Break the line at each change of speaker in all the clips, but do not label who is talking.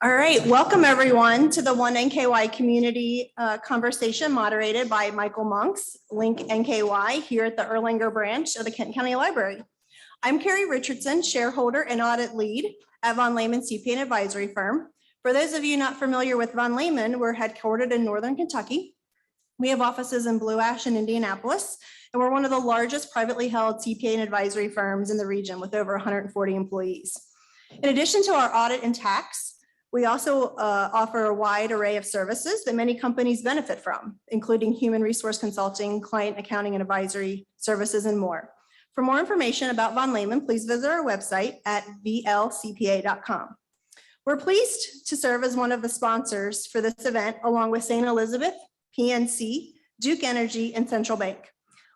All right, welcome everyone to the OneNKY community conversation moderated by Michael Monks, Link NKY, here at the Erlanger branch of the Kent County Library. I'm Carrie Richardson, shareholder and audit lead at Von Lehman CPA and Advisory Firm. For those of you not familiar with Von Lehman, we're headquartered in Northern Kentucky. We have offices in Blue Ash and Indianapolis, and we're one of the largest privately held CPA and advisory firms in the region with over 140 employees. In addition to our audit and tax, we also offer a wide array of services that many companies benefit from, including human resource consulting, client accounting and advisory services, and more. For more information about Von Lehman, please visit our website at vlcpa.com. We're pleased to serve as one of the sponsors for this event, along with St. Elizabeth, PNC, Duke Energy, and Central Bank.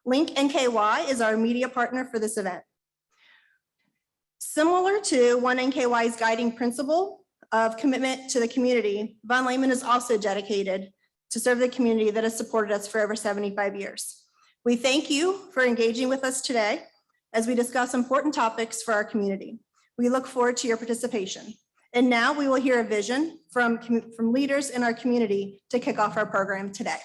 Link NKY is our media partner for this event. Similar to OneNKY's guiding principle of commitment to the community, Von Lehman is also dedicated to serve the community that has supported us for over 75 years. We thank you for engaging with us today as we discuss important topics for our community. We look forward to your participation. And now we will hear a vision from leaders in our community to kick off our program today.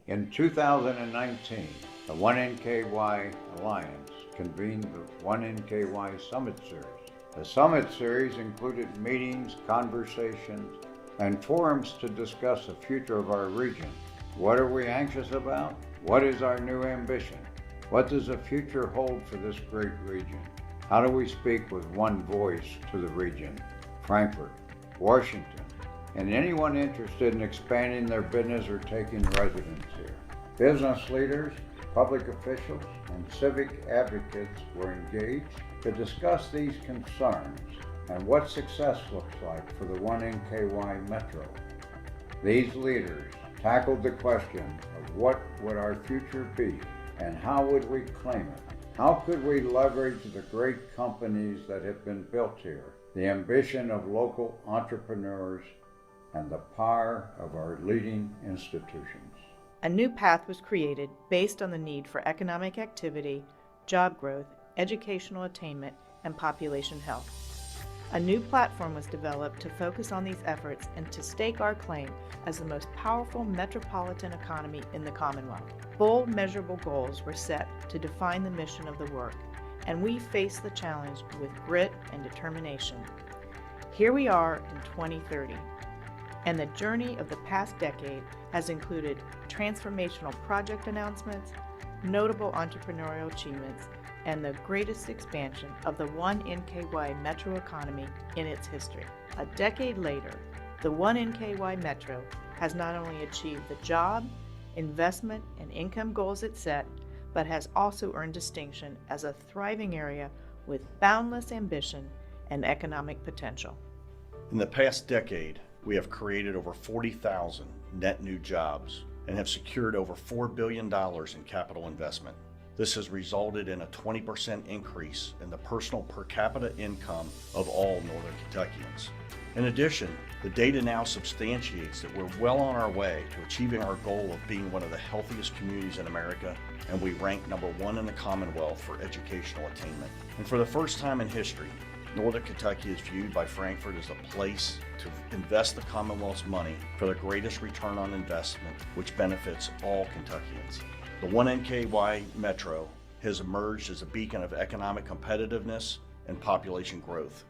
In 2019, the OneNKY Alliance convened the OneNKY Summit Series. The Summit Series included meetings, conversations, and forums to discuss the future of our region. What are we anxious about? What is our new ambition? What does the future hold for this great region? How do we speak with one voice to the region? Frankfurt, Washington, and anyone interested in expanding their business or taking residence here. Business leaders, public officials, and civic advocates were engaged to discuss these concerns and what success looks like for the OneNKY Metro. These leaders tackled the question of what would our future be and how would we claim it? How could we leverage the great companies that have been built here, the ambition of local entrepreneurs, and the power of our leading institutions?
A new path was created based on the need for economic activity, job growth, educational attainment, and population health. A new platform was developed to focus on these efforts and to stake our claim as the most powerful metropolitan economy in the Commonwealth. Bold, measurable goals were set to define the mission of the work, and we face the challenge with grit and determination. Here we are in 2030. And the journey of the past decade has included transformational project announcements, notable entrepreneurial achievements, and the greatest expansion of the OneNKY Metro economy in its history. A decade later, the OneNKY Metro has not only achieved the job, investment, and income goals it set, but has also earned distinction as a thriving area with boundless ambition and economic potential.
In the past decade, we have created over 40,000 net new jobs and have secured over $4 billion in capital investment. This has resulted in a 20% increase in the personal per capita income of all Northern Kentuckians. In addition, the data now substantiates that we're well on our way to achieving our goal of being one of the healthiest communities in America, and we rank #1 in the Commonwealth for educational attainment. And for the first time in history, Northern Kentucky is viewed by Frankfurt as a place to invest the Commonwealth's money for the greatest return on investment, which benefits all Kentuckians. The OneNKY Metro has emerged as a beacon of economic competitiveness and population growth.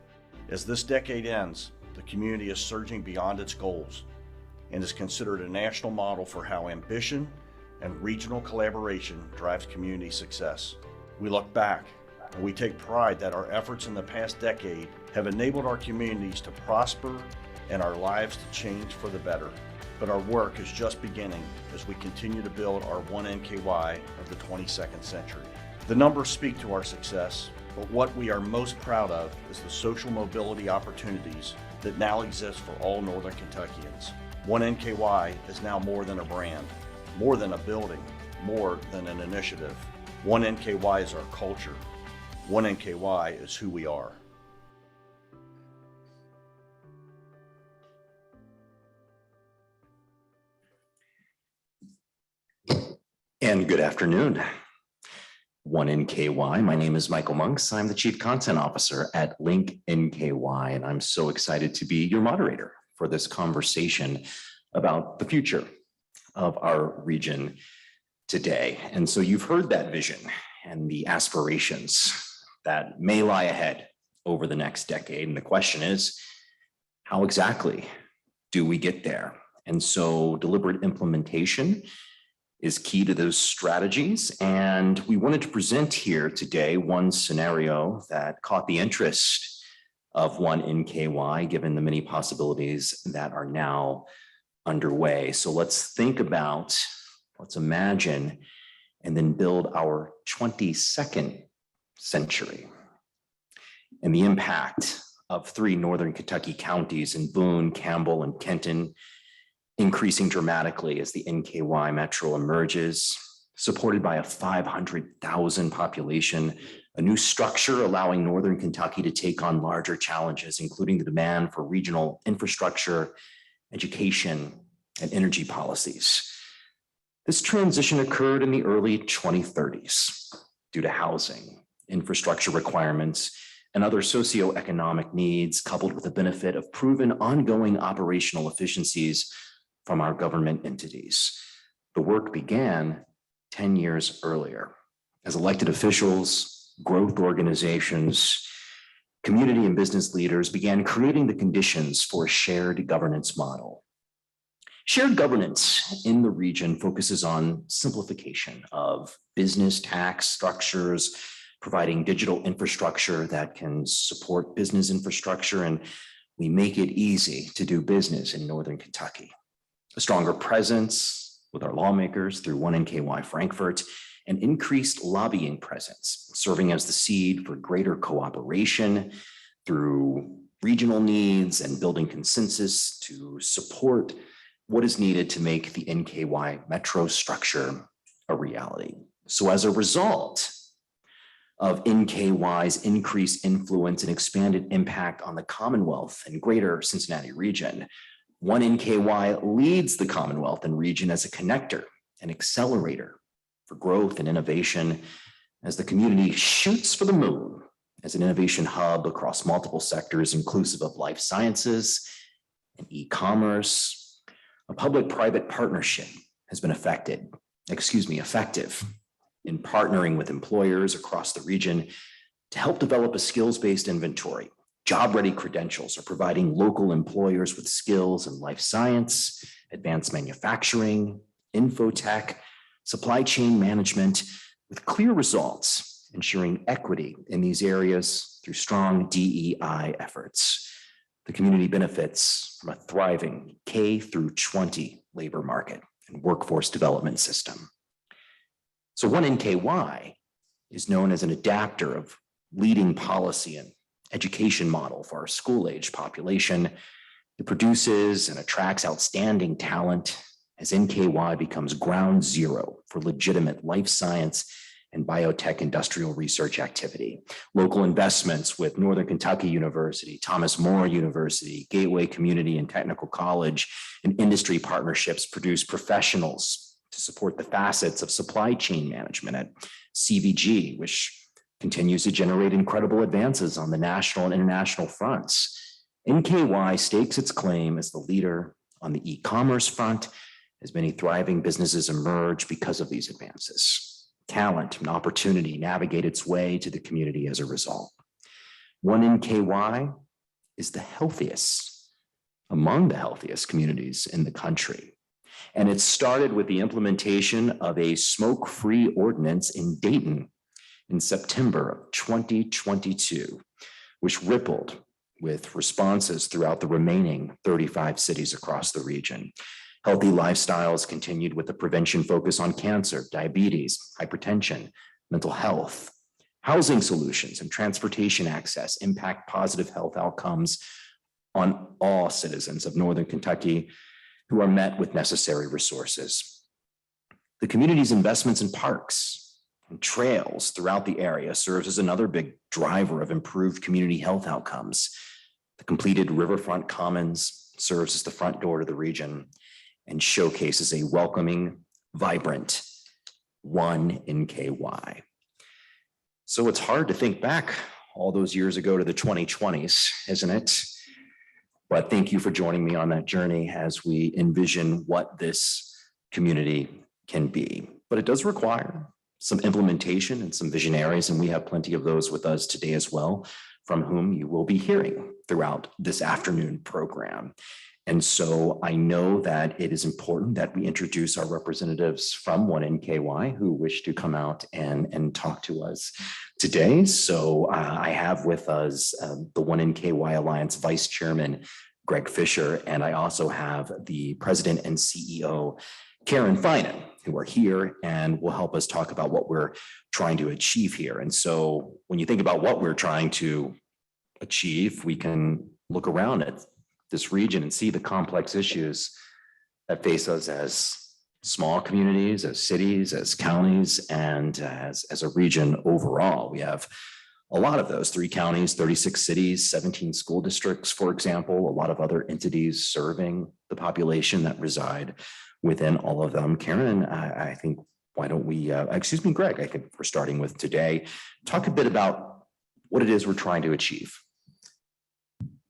As this decade ends, the community is surging beyond its goals and is considered a national model for how ambition and regional collaboration drives community success. We look back and we take pride that our efforts in the past decade have enabled our communities to prosper and our lives to change for the better. But our work is just beginning as we continue to build our OneNKY of the 22nd century. The numbers speak to our success, but what we are most proud of is the social mobility opportunities that now exist for all Northern Kentuckians. OneNKY is now more than a brand, more than a building, more than an initiative. OneNKY is our culture. OneNKY is who we are.
And good afternoon. OneNKY. My name is Michael Monks. I'm the Chief Content Officer at OneNKY, and I'm so excited to be your moderator for this conversation about the future of our region today. And so you've heard that vision and the aspirations that may lie ahead over the next decade. And the question is, how exactly do we get there? And so deliberate implementation is key to those strategies. And we wanted to present here today one scenario that caught the interest of OneNKY, given the many possibilities that are now underway. So let's imagine, and then build our 22nd century and the impact of 3 northern Kentucky counties in Boone, Campbell, and Kenton increasing dramatically as the NKY Metro emerges, supported by a 500,000 population, a new structure allowing northern Kentucky to take on larger challenges, including the demand for regional infrastructure, education, and energy policies. This transition occurred in the early 2030s due to housing, infrastructure requirements, and other socioeconomic needs, coupled with the benefit of proven ongoing operational efficiencies from our government entities. The work began 10 years earlier as elected officials, growth organizations, community and business leaders began creating the conditions for a shared governance model. Shared governance in the region focuses on simplification of business tax structures, providing digital infrastructure that can support business infrastructure, and we make it easy to do business in northern Kentucky. A stronger presence with our lawmakers through OneNKY Frankfurt, and increased lobbying presence, serving as the seed for greater cooperation through regional needs and building consensus to support what is needed to make the NKY Metro structure a reality. So as a result of NKY's increased influence and expanded impact on the Commonwealth and greater Cincinnati region, OneNKY leads the Commonwealth and region as a connector and accelerator for growth and innovation as the community shoots for the moon as an innovation hub across multiple sectors, inclusive of life sciences and e-commerce. A public-private partnership has been effective in partnering with employers across the region to help develop a skills-based inventory. Job-ready credentials are providing local employers with skills in life science, advanced manufacturing, infotech, supply chain management, with clear results, ensuring equity in these areas through strong DEI efforts. The community benefits from a thriving K through 20 labor market and workforce development system. So OneNKY is known as an adapter of leading policy and education model for our school-age population. It produces and attracts outstanding talent as NKY becomes ground zero for legitimate life science and biotech industrial research activity. Local investments with Northern Kentucky University, Thomas More University, Gateway Community and Technical College, and industry partnerships produce professionals to support the facets of supply chain management at CVG, which continues to generate incredible advances on the national and international fronts. NKY stakes its claim as the leader on the e-commerce front, as many thriving businesses emerge because of these advances. Talent and opportunity navigate its way to the community as a result. OneNKY is among the healthiest communities in the country. And it started with the implementation of a smoke-free ordinance in Dayton in September of 2022, which rippled with responses throughout the remaining 35 cities across the region. Healthy lifestyles continued with the prevention focus on cancer, diabetes, hypertension, mental health. Housing solutions and transportation access impact positive health outcomes on all citizens of Northern Kentucky who are met with necessary resources. The community's investments in parks and trails throughout the area serves as another big driver of improved community health outcomes. The completed Riverfront Commons serves as the front door to the region and showcases a welcoming, vibrant OneNKY. So it's hard to think back all those years ago to the 2020s, isn't it? But thank you for joining me on that journey as we envision what this community can be. But it does require some implementation and some visionaries, and we have plenty of those with us today as well, from whom you will be hearing throughout this afternoon program. And so I know that it is important that we introduce our representatives from OneNKY who wish to come out and talk to us today. So I have with us the OneNKY Alliance Vice Chairman, Greg Fisher, and I also have the President and CEO, Karen Finan, who are here and will help us talk about what we're trying to achieve here. And so when you think about what we're trying to achieve, we can look around at this region and see the complex issues that face us as small communities, as cities, as counties, and as a region overall. We have a lot of those, 3 counties, 36 cities, 17 school districts, for example, a lot of other entities serving the population that reside within all of them. Karen, I think, why don't we, excuse me, Greg, I think we're starting with today, talk a bit about what it is we're trying to achieve.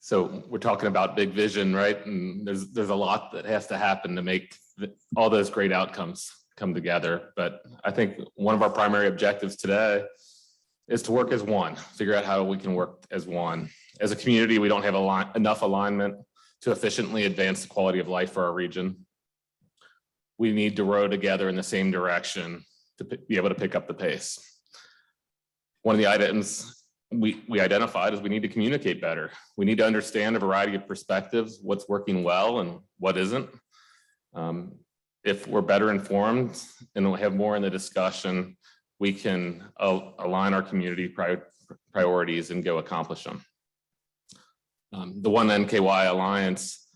So we're talking about big vision, right? And there's a lot that has to happen to make all those great outcomes come together. But I think one of our primary objectives today is to work as one, figure out how we can work as one. As a community, we don't have enough alignment to efficiently advance the quality of life for our region. We need to row together in the same direction to be able to pick up the pace. One of the items we identified is we need to communicate better. We need to understand a variety of perspectives, what's working well and what isn't. If we're better informed and we'll have more in the discussion, we can align our community priorities and go accomplish them. The OneNKY Alliance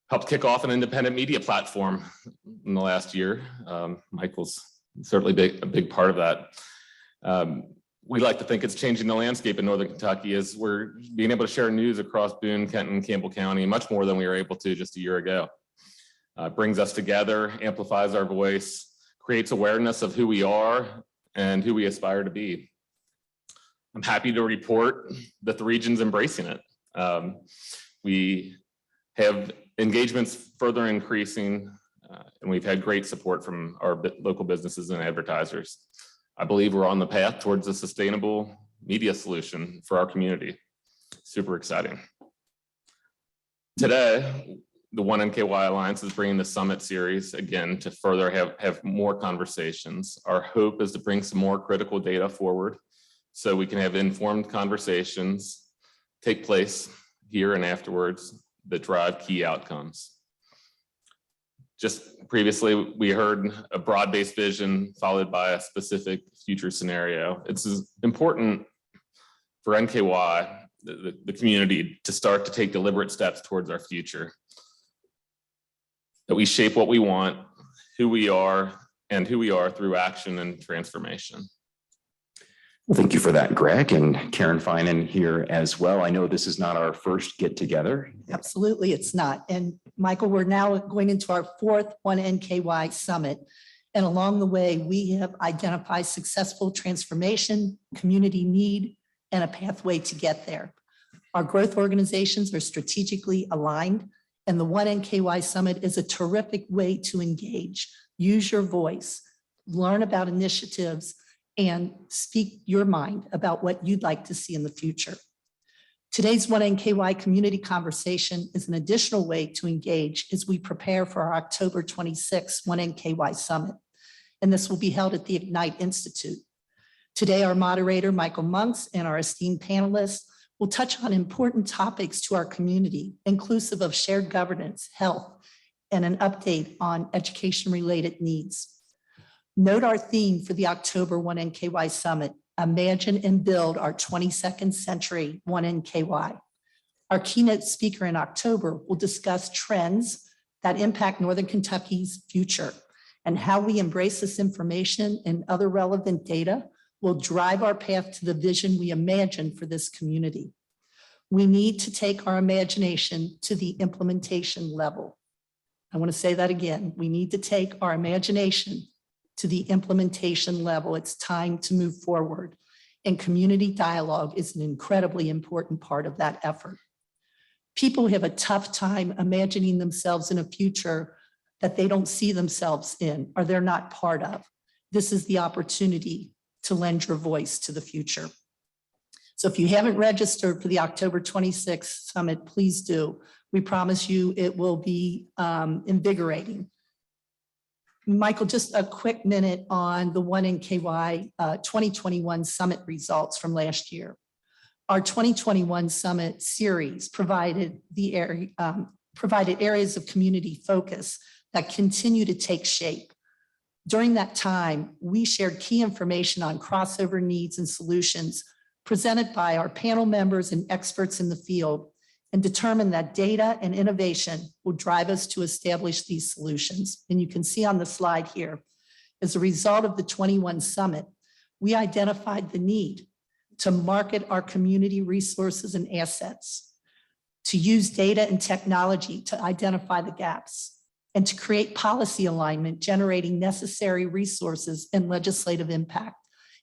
helped kick off an independent media platform in the last year. Michael's certainly a big part of that. We like to think it's changing the landscape in Northern Kentucky as we're being able to share news across Boone, Kenton, Campbell County, much more than we were able to just a year ago. Brings us together, amplifies our voice, creates awareness of who we are and who we aspire to be. I'm happy to report that the region's embracing it. We have engagements further increasing, and we've had great support from our local businesses and advertisers. I believe we're on the path towards a sustainable media solution for our community. Super exciting. Today, the OneNKY Alliance is bringing the Summit Series again to further have more conversations. Our hope is to bring some more critical data forward so we can have informed conversations take place here and afterwards that drive key outcomes. Just previously, we heard a broad-based vision followed by a specific future scenario. It's important for NKY, the community, to start to take deliberate steps towards our future. That we shape what we want, who we are, and who we are through action and transformation.
Well, thank you for that, Greg, and Karen Finan here as well. I know this is not our first get together.
Absolutely, it's not. And Michael, we're now going into our 4th OneNKY Summit. And along the way, we have identified successful transformation, community need, and a pathway to get there. Our growth organizations are strategically aligned, and the OneNKY Summit is a terrific way to engage, use your voice, learn about initiatives, and speak your mind about what you'd like to see in the future. Today's OneNKY community conversation is an additional way to engage as we prepare for our October 26th OneNKY Summit, and this will be held at the Ignite Institute. Today, our moderator, Michael Monks, and our esteemed panelists will touch on important topics to our community, inclusive of shared governance, health, and an update on education-related needs. Note our theme for the October OneNKY Summit, Imagine and Build Our 22nd Century OneNKY. Our keynote speaker in October will discuss trends that impact Northern Kentucky's future and how we embrace this information and other relevant data will drive our path to the vision we imagine for this community. We need to take our imagination to the implementation level. I want to say that again. We need to take our imagination to the implementation level. It's time to move forward. and community dialogue is an incredibly important part of that effort. People have a tough time imagining themselves in a future that they don't see themselves in or they're not part of. This is the opportunity to lend your voice to the future. So if you haven't registered for the October 26th summit, please do. We promise you it will be invigorating. Michael, just a quick minute on the OneNKY 2021 summit results from last year. Our 2021 summit series provided areas of community focus that continue to take shape. During that time, we shared key information on crossover needs and solutions presented by our panel members and experts in the field, and determined that data and innovation will drive us to establish these solutions. And you can see on the slide here, as a result of the 21 summit, we identified the need to market our community resources and assets, to use data and technology to identify the gaps, and to create policy alignment, generating necessary resources and legislative impact.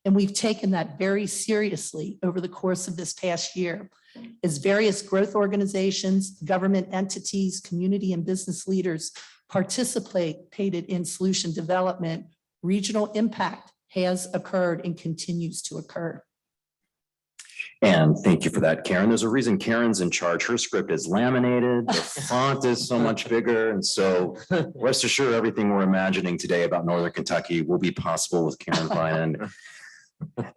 And we've taken that very seriously over the course of this past year, as various growth organizations, government entities, community and business leaders participated in solution development. Regional impact has occurred and continues to occur.
And thank you for that, Karen. There's a reason Karen's in charge. Her script is laminated, the font is so much bigger. And so rest assured, everything we're imagining today about Northern Kentucky will be possible with Karen Finan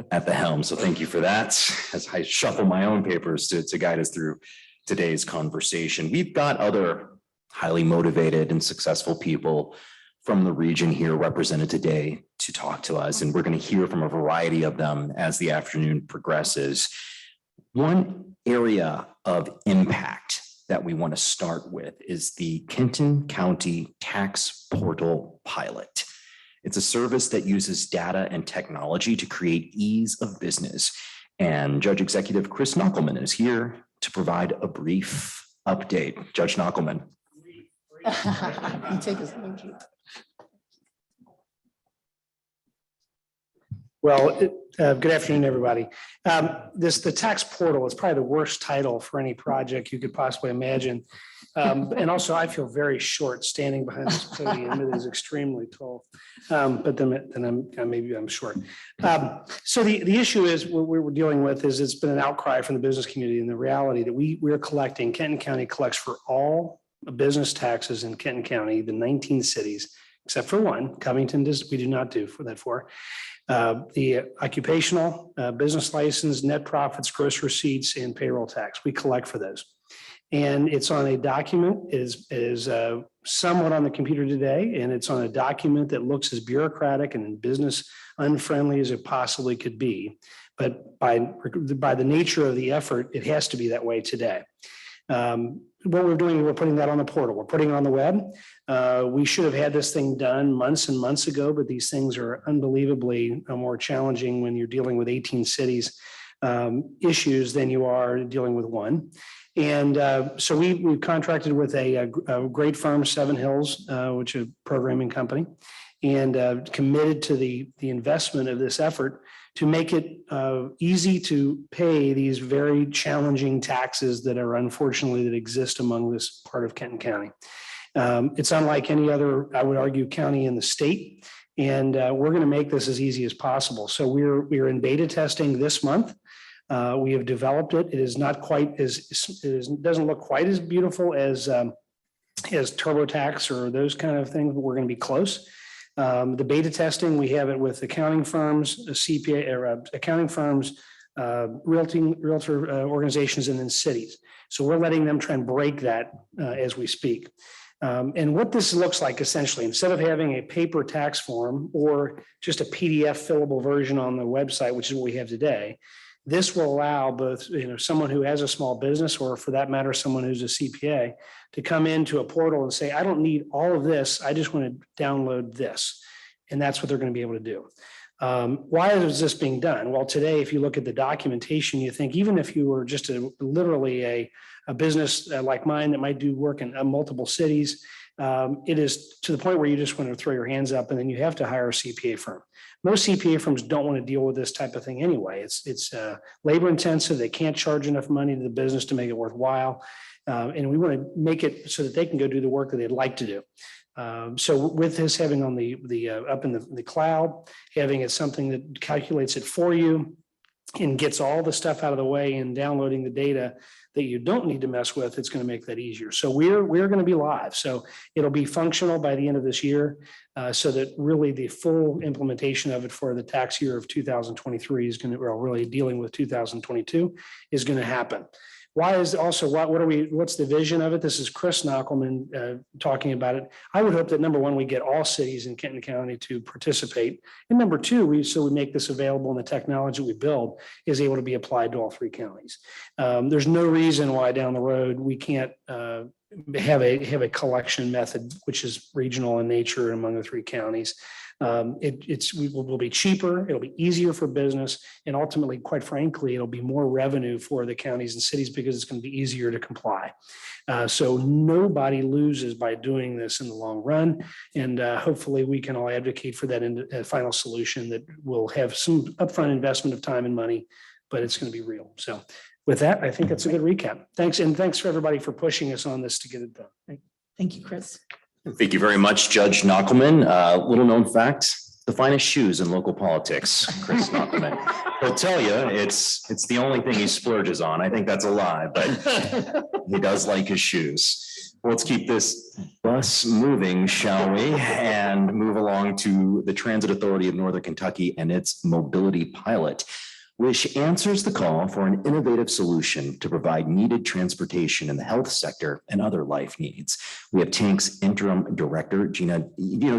at the helm. So thank you for that. As I shuffle my own papers to guide us through today's conversation. We've got other highly motivated and successful people from the region here represented today to talk to us. And we're going to hear from a variety of them as the afternoon progresses. One area of impact that we want to start with is the Kenton County Tax Portal Pilot. It's a service that uses data and technology to create ease of business. And Judge Executive Chris Knockelman is here to provide a brief update. Judge Knockelman.
You take his name.
Well, good afternoon, everybody. The tax portal is probably the worst title for any project you could possibly imagine. And also, I feel very short standing behind this podium. It is extremely tall, but then maybe I'm short. So the issue is what we're dealing with is it's been an outcry from the business community, and the reality that we're collecting. Kenton County collects for all business taxes in Kenton County, the 19 cities, except for one. Covington we do not do for that for. The occupational, business license, net profits, gross receipts, and payroll tax. We collect for those. And it's on a document, it is somewhat on the computer today, and it's on a document that looks as bureaucratic and business unfriendly as it possibly could be. But by the nature of the effort, it has to be that way today. What we're doing, we're putting that on the portal. We're putting it on the web. We should have had this thing done months and months ago, but these things are unbelievably more challenging when you're dealing with 18 cities issues than you are dealing with one. And so we've contracted with a great firm, Seven Hills, which is a programming company, and committed to the investment of this effort to make it easy to pay these very challenging taxes that are unfortunately that exist among this part of Kenton County. It's unlike any other, I would argue, county in the state, and we're going to make this as easy as possible. So we're in beta testing this month. We have developed it. It is not quite doesn't look quite as beautiful as TurboTax or those kind of things, but we're going to be close. The beta testing, we have it with accounting firms, CPA, or accounting firms, realtor organizations, and then cities. So we're letting them try and break that as we speak. And what this looks like essentially, instead of having a paper tax form or just a PDF fillable version on the website, which is what we have today, this will allow both, someone who has a small business, or for that matter, someone who's a CPA, to come into a portal and say, I don't need all of this. I just want to download this. And that's what they're going to be able to do. Why is this being done? Well, today, if you look at the documentation, you think even if you were just literally a business like mine that might do work in multiple cities, it is to the point where you just want to throw your hands up and then you have to hire a CPA firm. Most CPA firms don't want to deal with this type of thing anyway. It's labor intensive. They can't charge enough money to the business to make it worthwhile. And we want to make it so that they can go do the work that they'd like to do. So with this having on the up in the cloud, having it something that calculates it for you and gets all the stuff out of the way and downloading the data that you don't need to mess with, it's going to make that easier. So we're going to be live. So it'll be functional by the end of this year, so that really the full implementation of it for the tax year of 2023 is going to, or really dealing with 2022 is going to happen. Why is also, what's the vision of it? This is Chris Knockelman talking about it. I would hope that number one, we get all cities in Kenton County to participate. And number two, we make this available and the technology we build is able to be applied to all three counties. There's no reason why down the road we can't have a collection method, which is regional in nature among the three counties. We will be cheaper, it'll be easier for business, and ultimately, quite frankly, it'll be more revenue for the counties and cities because it's going to be easier to comply. So nobody loses by doing this in the long run. And hopefully we can all advocate for that in a final solution that will have some upfront investment of time and money, but it's going to be real. So with that, I think that's a good recap. Thanks. And thanks for everybody for pushing us on this to get it done.
Thank you, Chris.
Thank you very much, Judge Knockelman. Little known fact, the finest shoes in local politics, Chris Knockelman. He'll tell you it's the only thing he splurges on. I think that's a lie, but he does like his shoes. Well, let's keep this bus moving, shall we? And move along to the Transit Authority of Northern Kentucky and its mobility pilot, which answers the call for an innovative solution to provide needed transportation in the health sector and other life needs. We have TANK's interim director, Gina.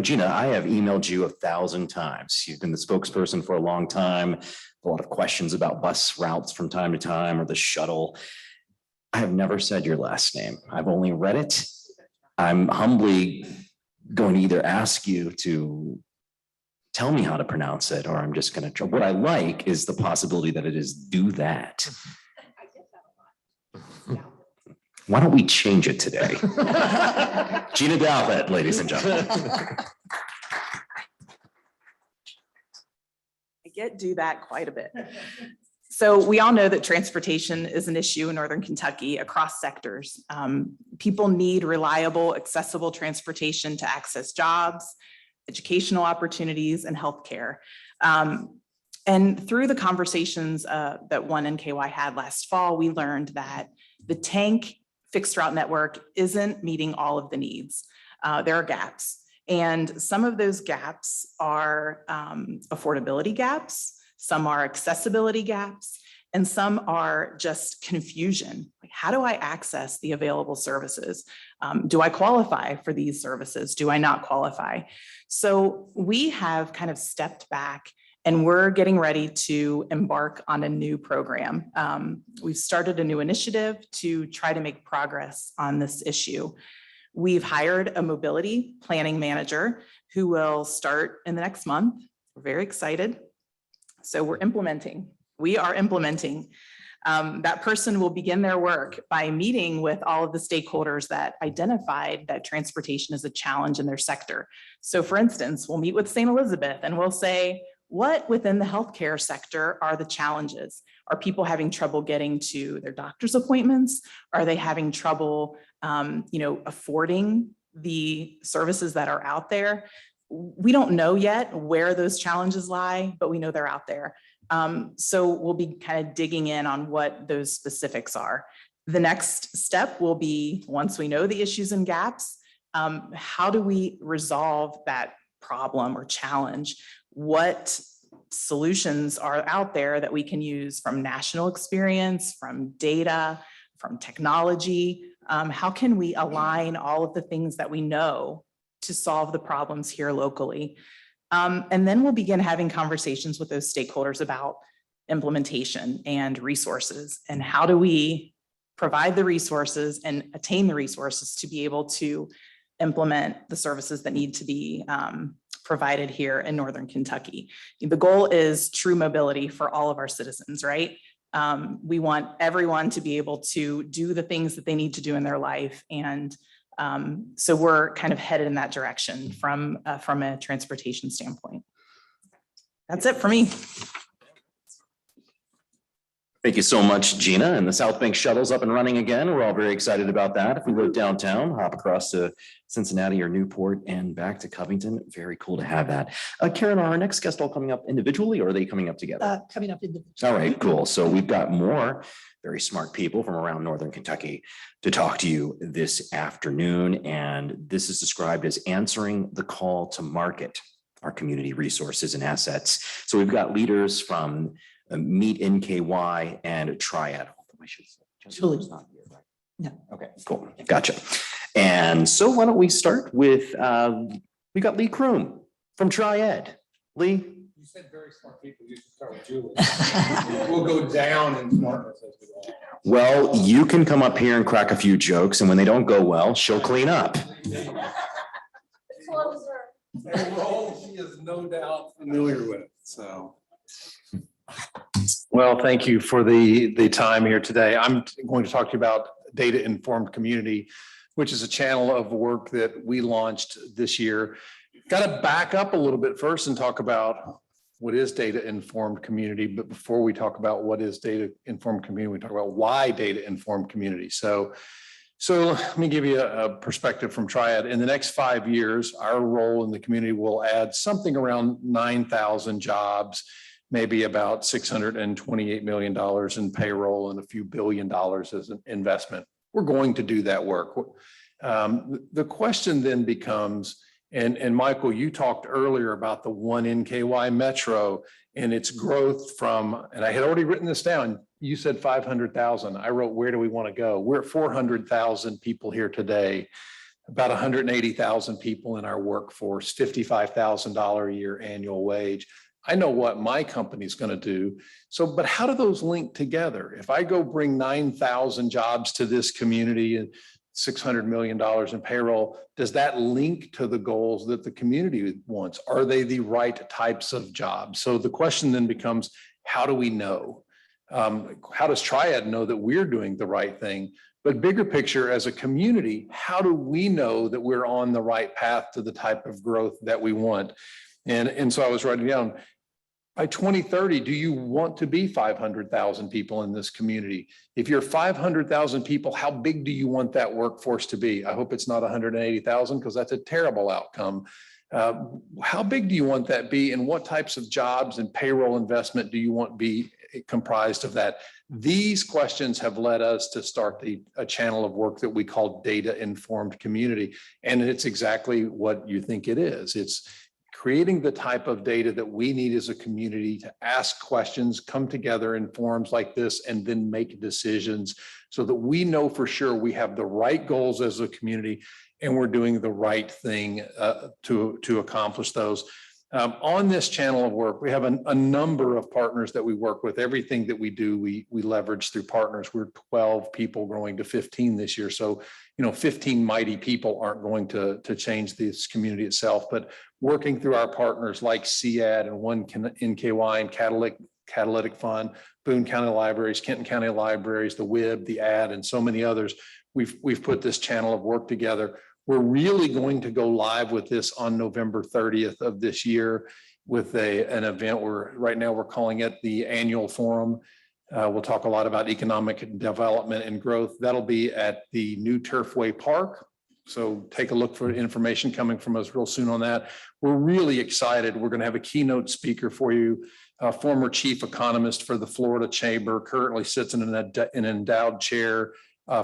Gina, I have emailed you 1,000 times. You've been the spokesperson for a long time. A lot of questions about bus routes from time to time or the shuttle. I have never said your last name. I've only read it. I'm humbly going to either ask you to tell me how to pronounce it, or I'm just going to try. What I like is the possibility that it is do that. Why don't we change it today? Gina Dalvet, ladies and gentlemen.
I get do that quite a bit. So we all know that transportation is an issue in Northern Kentucky across sectors. People need reliable, accessible transportation to access jobs, educational opportunities, and healthcare. And through the conversations that OneNKY had last fall, we learned that the TANK fixed route network isn't meeting all of the needs. There are gaps. And some of those gaps are affordability gaps, some are accessibility gaps, and some are just confusion. Like, how do I access the available services? Do I qualify for these services? Do I not qualify? So we have kind of stepped back and we're getting ready to embark on a new program. We've started a new initiative to try to make progress on this issue. We've hired a mobility planning manager who will start in the next month. We're very excited. So we are implementing. That person will begin their work by meeting with all of the stakeholders that identified that transportation is a challenge in their sector. So for instance, we'll meet with St. Elizabeth and we'll say, what within the healthcare sector are the challenges? Are people having trouble getting to their doctor's appointments? Are they having trouble, affording the services that are out there? We don't know yet where those challenges lie, but we know they're out there. So we'll be kind of digging in on what those specifics are. The next step will be, once we know the issues and gaps, how do we resolve that problem or challenge? What solutions are out there that we can use from national experience, from data, from technology? How can we align all of the things that we know to solve the problems here locally? And then we'll begin having conversations with those stakeholders about implementation and resources, and how do we provide the resources and attain the resources to be able to implement the services that need to be provided here in Northern Kentucky. The goal is true mobility for all of our citizens, right? We want everyone to be able to do the things that they need to do in their life and So we're kind of headed in that direction from a transportation standpoint. That's it for me.
Thank you so much, Gina. And the South Bank shuttle's up and running again. We're all very excited about that. If we live downtown, hop across to Cincinnati or Newport and back to Covington. Very cool to have that. Karen, are our next guests all coming up individually or are they coming up together?
Coming up in the.
All right, cool. So we've got more very smart people from around Northern Kentucky to talk to you this afternoon. And this is described as answering the call to market our community resources and assets. So we've got leaders from Meet NKY and Triad.
Julie's
not here, right?
No.
Okay, cool. Gotcha. And so why don't we start with, we got Lee Kroom from Triad. Lee?
You said very smart people. You should start with Julie. We'll go down in smartness as we go.
Well, you can come up here and crack a few jokes, and when they don't go well, she'll clean up.
A role she is no doubt familiar with, so. Well, thank you for the time here today. I'm going to talk to you about data-informed community, which is a channel of work that we launched this year. Got to back up a little bit first and talk about what is data-informed community. But before we talk about what is data-informed community, we talk about why data-informed community. So let me give you a perspective from Triad. In the next 5 years, our role in the community will add something around 9,000 jobs, maybe about $628 million in payroll and a few $1 billion as an investment. We're going to do that work. The question then becomes, and Michael, you talked earlier about the OneNKY Metro and its growth from, and I had already written this down, you said 500,000. I wrote, where do we want to go? We're at 400,000 people here today, about 180,000 people in our workforce, $55,000 a year annual wage. I know what my company's going to do. So, but how do those link together? If I go bring 9,000 jobs to this community and $600 million in payroll, does that link to the goals that the community wants? Are they the right types of jobs? So the question then becomes, how do we know? How does Triad know that we're doing the right thing? But bigger picture, as a community, how do we know that we're on the right path to the type of growth that we want? And so I was writing down, by 2030, do you want to be 500,000 people in this community? If you're 500,000 people, how big do you want that workforce to be? I hope it's not 180,000 because that's a terrible outcome. How big do you want that be? And what types of jobs and payroll investment do you want be comprised of that? These questions have led us to start a channel of work that we call data-informed community. And it's exactly what you think it is. It's creating the type of data that we need as a community to ask questions, come together in forums like this, and then make decisions so that we know for sure we have the right goals as a community and we're doing the right thing to accomplish those. On this channel of work, we have a number of partners that we work with. Everything that we do, we leverage through partners. We're 12 people growing to 15 this year. So, 15 mighty people aren't going to change this community itself, but working through our partners like CAD and OneNKY and Catalytic Fund, Boone County Libraries, Kenton County Libraries, the WIB, the AD, and so many others, we've put this channel of work together. We're really going to go live with this on November 30th of this year with an event where right now we're calling it the annual forum. We'll talk a lot about economic development and growth. That'll be at the new Turfway Park. So take a look for information coming from us real soon on that. We're really excited. We're going to have a keynote speaker for you, a former chief economist for the Florida Chamber, currently sits in an endowed chair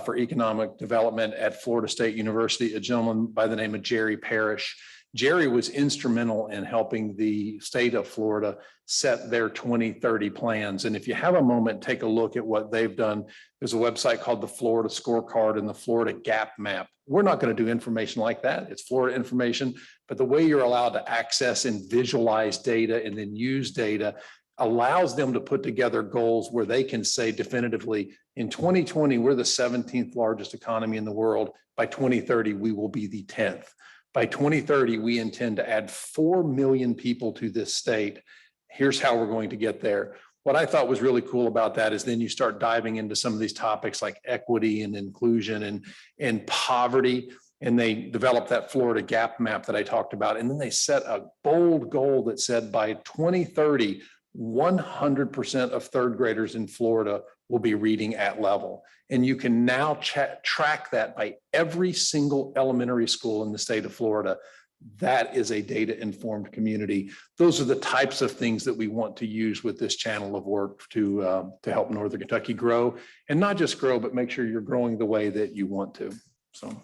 for economic development at Florida State University, a gentleman by the name of Jerry Parrish. Jerry was instrumental in helping the state of Florida set their 2030 plans. And if you have a moment, take a look at what they've done. There's a website called the Florida Scorecard and the Florida Gap Map. We're not going to do information like that. It's Florida information, but the way you're allowed to access and visualize data and then use data allows them to put together goals where they can say definitively, in 2020, we're the 17th largest economy in the world. By 2030, we will be the 10th. By 2030, we intend to add 4 million people to this state. Here's how we're going to get there. What I thought was really cool about that is then you start diving into some of these topics like equity and inclusion and poverty. And they developed that Florida gap map that I talked about. And then they set a bold goal that said by 2030, 100% of third graders in Florida will be reading at level. And you can now track that by every single elementary school in the state of Florida. That is a data-informed community. Those are the types of things that we want to use with this channel of work to help Northern Kentucky grow, and not just grow, but make sure you're growing the way that you want to. So.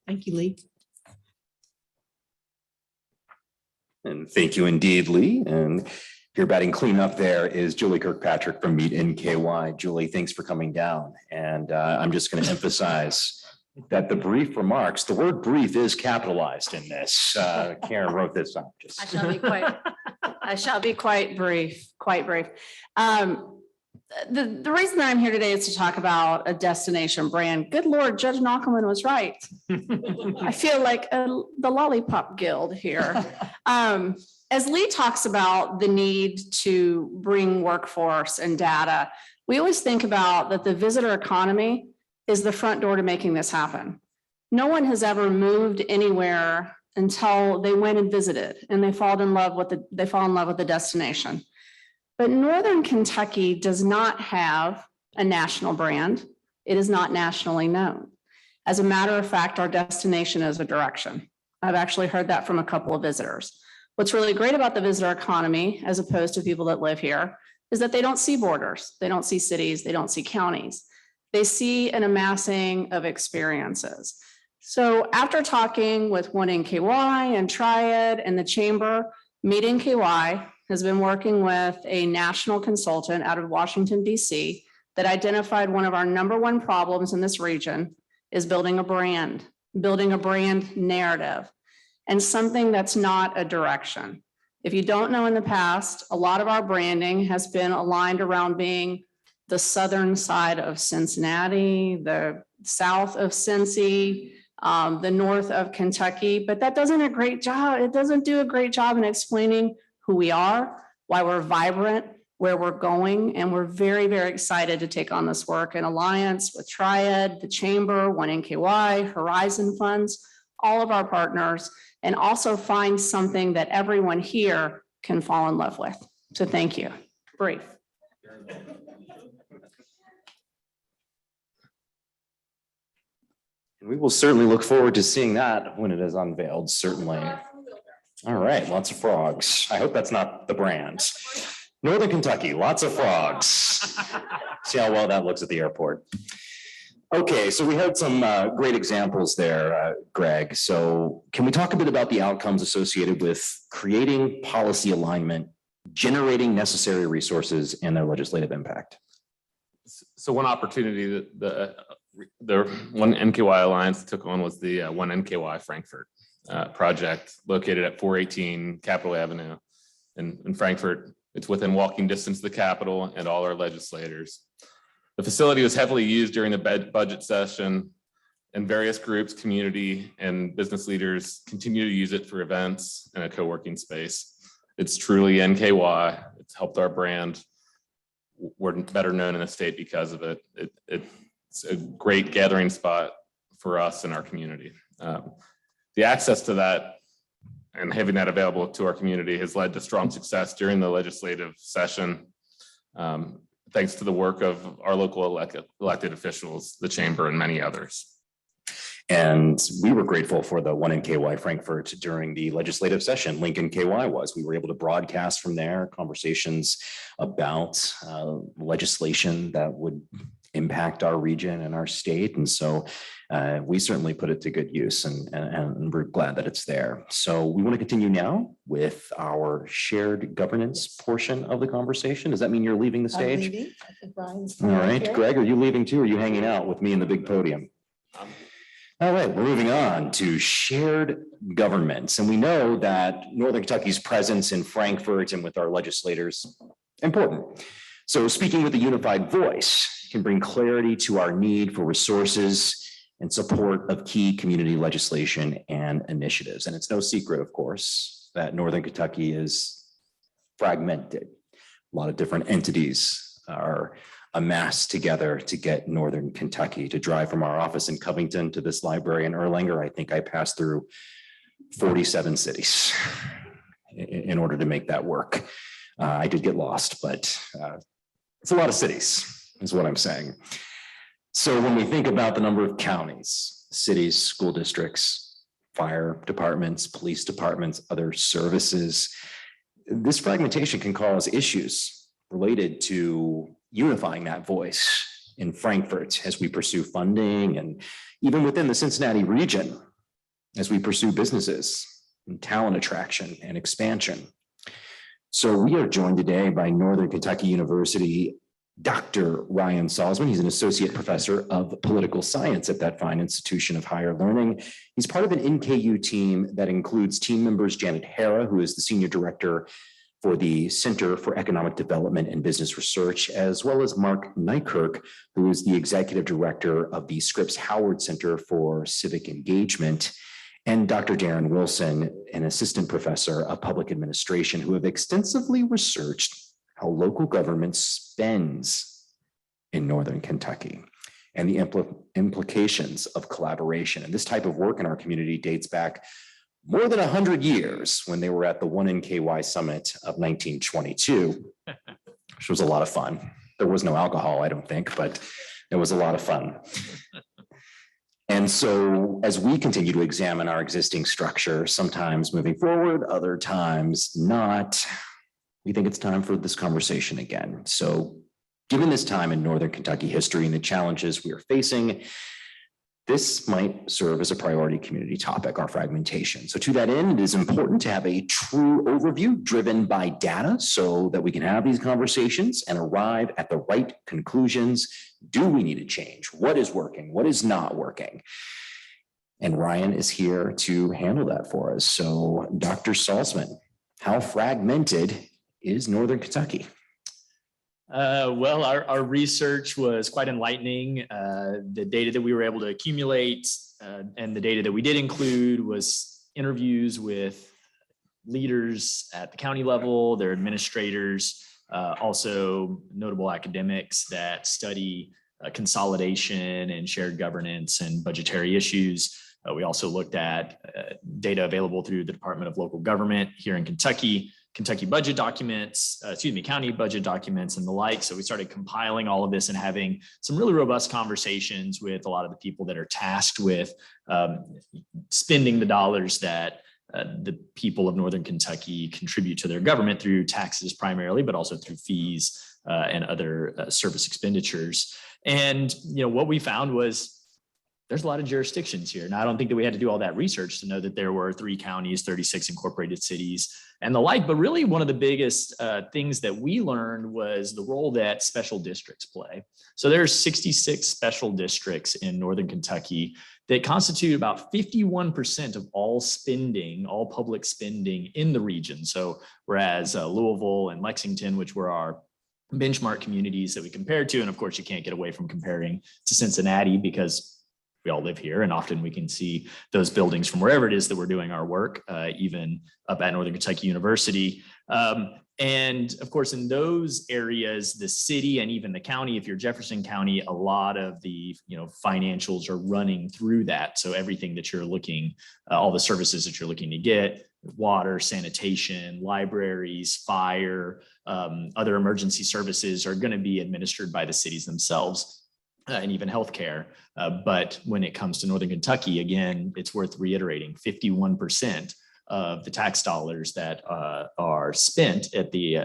Thank you, Lee.
And thank you indeed, Lee. And here batting cleanup there is Julie Kirkpatrick from Meet NKY. Julie, thanks for coming down. And I'm just going to emphasize that the brief remarks, the word brief is capitalized in this. Karen wrote this up.
I shall be quite brief, The reason that I'm here today is to talk about a destination brand. Good Lord, Judge Knockelman was right. I feel like the lollipop guild here. As Lee talks about the need to bring workforce and data, we always think about that the visitor economy is the front door to making this happen. No one has ever moved anywhere until they went and visited and they fall in love with the destination. But Northern Kentucky does not have a national brand. It is not nationally known. As a matter of fact, our destination is a direction. I've actually heard that from a couple of visitors. What's really great about the visitor economy, as opposed to people that live here, is that they don't see borders. They don't see cities. They don't see counties. They see an amassing of experiences. So after talking with OneNKY and Triad and the Chamber, Meet NKY has been working with a national consultant out of Washington, D.C. that identified one of our #1 problems in this region is building a brand narrative, and something that's not a direction. If you don't know, in the past, a lot of our branding has been aligned around being the southern side of Cincinnati, the south of Cincy, the north of Kentucky, but that doesn't do a great job in explaining who we are, why we're vibrant, where we're going, and we're very, very excited to take on this work in alliance with Triad, the Chamber, OneNKY, Horizon Funds, all of our partners, and also find something that everyone here can fall in love with. So thank you. Brief.
We will certainly look forward to seeing that when it is unveiled, certainly. All right, lots of frogs. I hope that's not the brand. Northern Kentucky, lots of frogs. See how well that looks at the airport. Okay, so we had some great examples there, Greg. So can we talk a bit about the outcomes associated with creating policy alignment, generating necessary resources, and their legislative impact?
So one opportunity that the OneNKY Alliance took on was the OneNKY Frankfurt project located at 418 Capitol Avenue in Frankfurt. It's within walking distance of the Capitol and all our legislators. The facility was heavily used during the budget session, and various groups, community and business leaders continue to use it for events and a co-working space. It's truly NKY. It's helped our brand. We're better known in the state because of it. It's a great gathering spot for us and our community. The access to that and having that available to our community has led to strong success during the legislative session, thanks to the work of our local elected officials, the Chamber, and many others.
And we were grateful for the OneNKY Frankfurt during the legislative session. Lincoln KY was. We were able to broadcast from there conversations about legislation that would impact our region and our state. And so we certainly put it to good use, and we're glad that it's there. So we want to continue now with our shared governance portion of the conversation. Does that mean you're leaving the stage?
I think Brian's
All right,
here.
Greg, are you leaving too? Or are you hanging out with me in the big podium? All right, we're moving on to shared governments. And we know that Northern Kentucky's presence in Frankfurt and with our legislators, important. So speaking with a unified voice can bring clarity to our need for resources and support of key community legislation and initiatives. And it's no secret, of course, that Northern Kentucky is fragmented. A lot of different entities are amassed together to get Northern Kentucky to drive from our office in Covington to this library in Erlanger. I think I passed through 47 cities in order to make that work. I did get lost, but it's a lot of cities, is what I'm saying. So when we think about the number of counties, cities, school districts, fire departments, police departments, other services, this fragmentation can cause issues related to unifying that voice in Frankfurt as we pursue funding, and even within the Cincinnati region as we pursue businesses and talent attraction and expansion. So we are joined today by Northern Kentucky University, Dr. Ryan Salzman. He's an associate professor of political science at that fine institution of higher learning. He's part of an NKU team that includes team members Janet Hara, who is the senior director for the Center for Economic Development and Business Research, as well as Mark Nykirk, who is the executive director of the Scripps Howard Center for Civic Engagement, and Dr. Darren Wilson, an assistant professor of public administration, who have extensively researched how local government spends in Northern Kentucky and the implications of collaboration. And this type of work in our community dates back more than 100 years when they were at the OneNKY Summit of 1922, which was a lot of fun. There was no alcohol, I don't think, but it was a lot of fun. And so as we continue to examine our existing structure, sometimes moving forward, other times not, we think it's time for this conversation again. So given this time in Northern Kentucky history and the challenges we are facing, this might serve as a priority community topic, our fragmentation. So to that end, it is important to have a true overview driven by data so that we can have these conversations and arrive at the right conclusions. Do we need to change? What is working? What is not working? And Ryan is here to handle that for us. So Dr. Salzman, how fragmented is Northern Kentucky?
Well, our research was quite enlightening. The data that we were able to accumulate and the data that we did include was interviews with leaders at the county level, their administrators, also notable academics that study consolidation and shared governance and budgetary issues. We also looked at data available through the Department of Local Government here in Kentucky, Kentucky budget documents, county budget documents and the like. So we started compiling all of this and having some really robust conversations with a lot of the people that are tasked with spending the dollars that the people of Northern Kentucky contribute to their government through taxes primarily, but also through fees and other service expenditures. And what we found was there's a lot of jurisdictions here. And I don't think that we had to do all that research to know that there were 3 counties, 36 incorporated cities and the like. But really one of the biggest things that we learned was the role that special districts play. So there's 66 special districts in Northern Kentucky that constitute about 51% of all spending, all public spending in the region. So whereas Louisville and Lexington, which were our benchmark communities that we compared to, and of course you can't get away from comparing to Cincinnati because we all live here and often we can see those buildings from wherever it is that we're doing our work, even up at Northern Kentucky University. And of course, in those areas, the city and even the county, if you're Jefferson County, a lot of the financials are running through that. So everything that you're looking, all the services that you're looking to get, water, sanitation, libraries, fire, other emergency services are going to be administered by the cities themselves. And even healthcare. But when it comes to Northern Kentucky, again, it's worth reiterating 51% of the tax dollars that are spent at the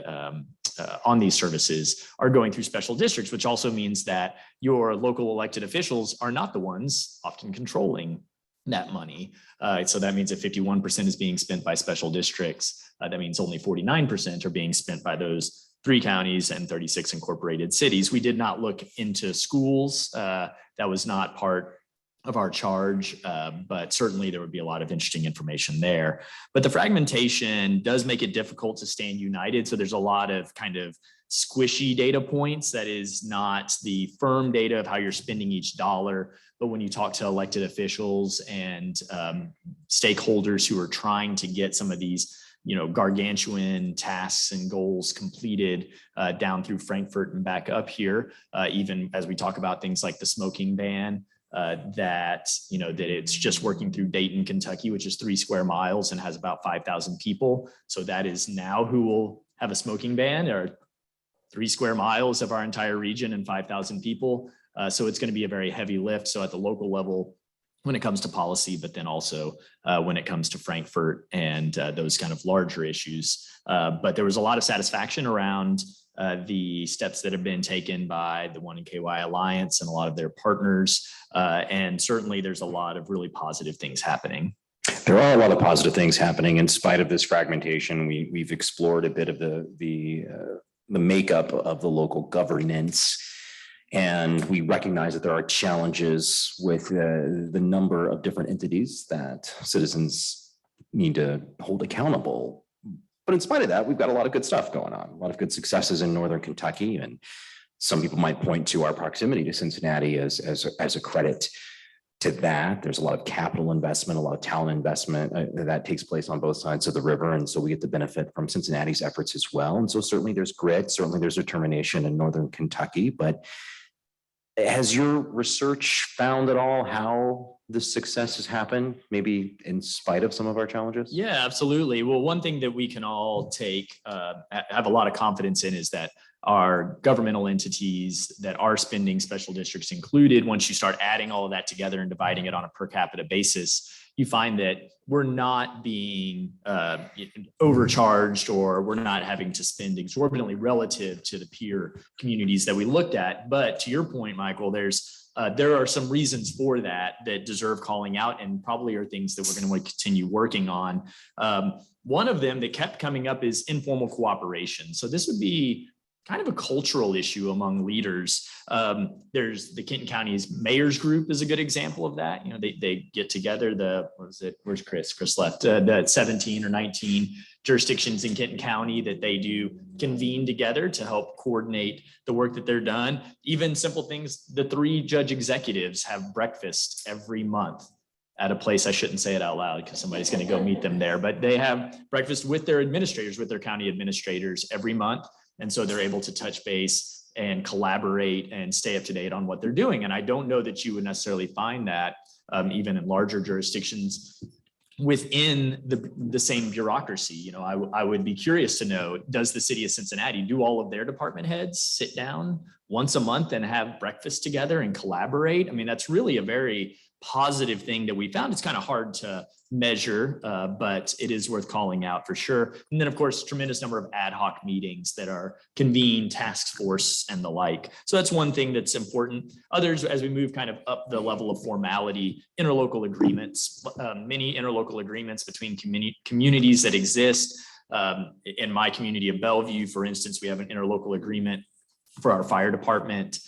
on these services are going through special districts, which also means that your local elected officials are not the ones often controlling that money. So that means that 51% is being spent by special districts. That means only 49% are being spent by those 3 counties and 36 incorporated cities. We did not look into schools. That was not part of our charge, but certainly there would be a lot of interesting information there. But the fragmentation does make it difficult to stand united. So there's a lot of kind of squishy data points that is not the firm data of how you're spending each dollar. But when you talk to elected officials and stakeholders who are trying to get some of these gargantuan tasks and goals completed down through Frankfurt and back up here, even as we talk about things like the smoking ban. That it's just working through Dayton, Kentucky, which is 3 square miles and has about 5,000 people. So that is now who will have a smoking ban, or 3 square miles of our entire region and 5,000 people. So it's going to be a very heavy lift. So at the local level, when it comes to policy, but then also when it comes to Frankfurt and those kind of larger issues. But there was a lot of satisfaction around the steps that have been taken by the OneNKY Alliance and a lot of their partners. And certainly there's a lot of really positive things happening.
There are a lot of positive things happening in spite of this fragmentation. We've explored a bit of the makeup of the local governance. And we recognize that there are challenges with the number of different entities that citizens need to hold accountable. But in spite of that, we've got a lot of good stuff going on, a lot of good successes in Northern Kentucky. And some people might point to our proximity to Cincinnati as a credit to that. There's a lot of capital investment, a lot of talent investment that takes place on both sides of the river. And so we get the benefit from Cincinnati's efforts as well. And so certainly there's grit, certainly there's determination in Northern Kentucky. But has your research found at all how this success has happened, maybe in spite of some of our challenges?
Yeah, absolutely. Well, one thing that we can all have a lot of confidence in is that our governmental entities that are spending special districts included, once you start adding all of that together and dividing it on a per capita basis, you find that we're not being overcharged, or we're not having to spend exorbitantly relative to the peer communities that we looked at. But to your point, Michael, there are some reasons for that deserve calling out, and probably are things that we're going to want to continue working on. One of them that kept coming up is informal cooperation. So this would be kind of a cultural issue among leaders. There's the Kenton County's mayor's group is a good example of that. They get together, where's Chris? Chris left, the 17 or 19 jurisdictions in Kenton County that they do convene together to help coordinate the work that they're done. Even simple things, the 3 judge executives have breakfast every month at a place. I shouldn't say it out loud because somebody's going to go meet them there, but they have breakfast with their administrators, with their county administrators every month. And so they're able to touch base and collaborate and stay up to date on what they're doing. And I don't know that you would necessarily find that even in larger jurisdictions within the same bureaucracy. I would be curious to know, does the city of Cincinnati, do all of their department heads sit down once a month and have breakfast together and collaborate? I mean, that's really a very positive thing that we found. It's kind of hard to measure, but it is worth calling out for sure. And then of course, tremendous number of ad hoc meetings that are convened, task force and the like. So that's one thing that's important. Others, as we move kind of up the level of formality, interlocal agreements, many interlocal agreements between communities that exist. In my community of Bellevue, for instance, we have an interlocal agreement for our fire department.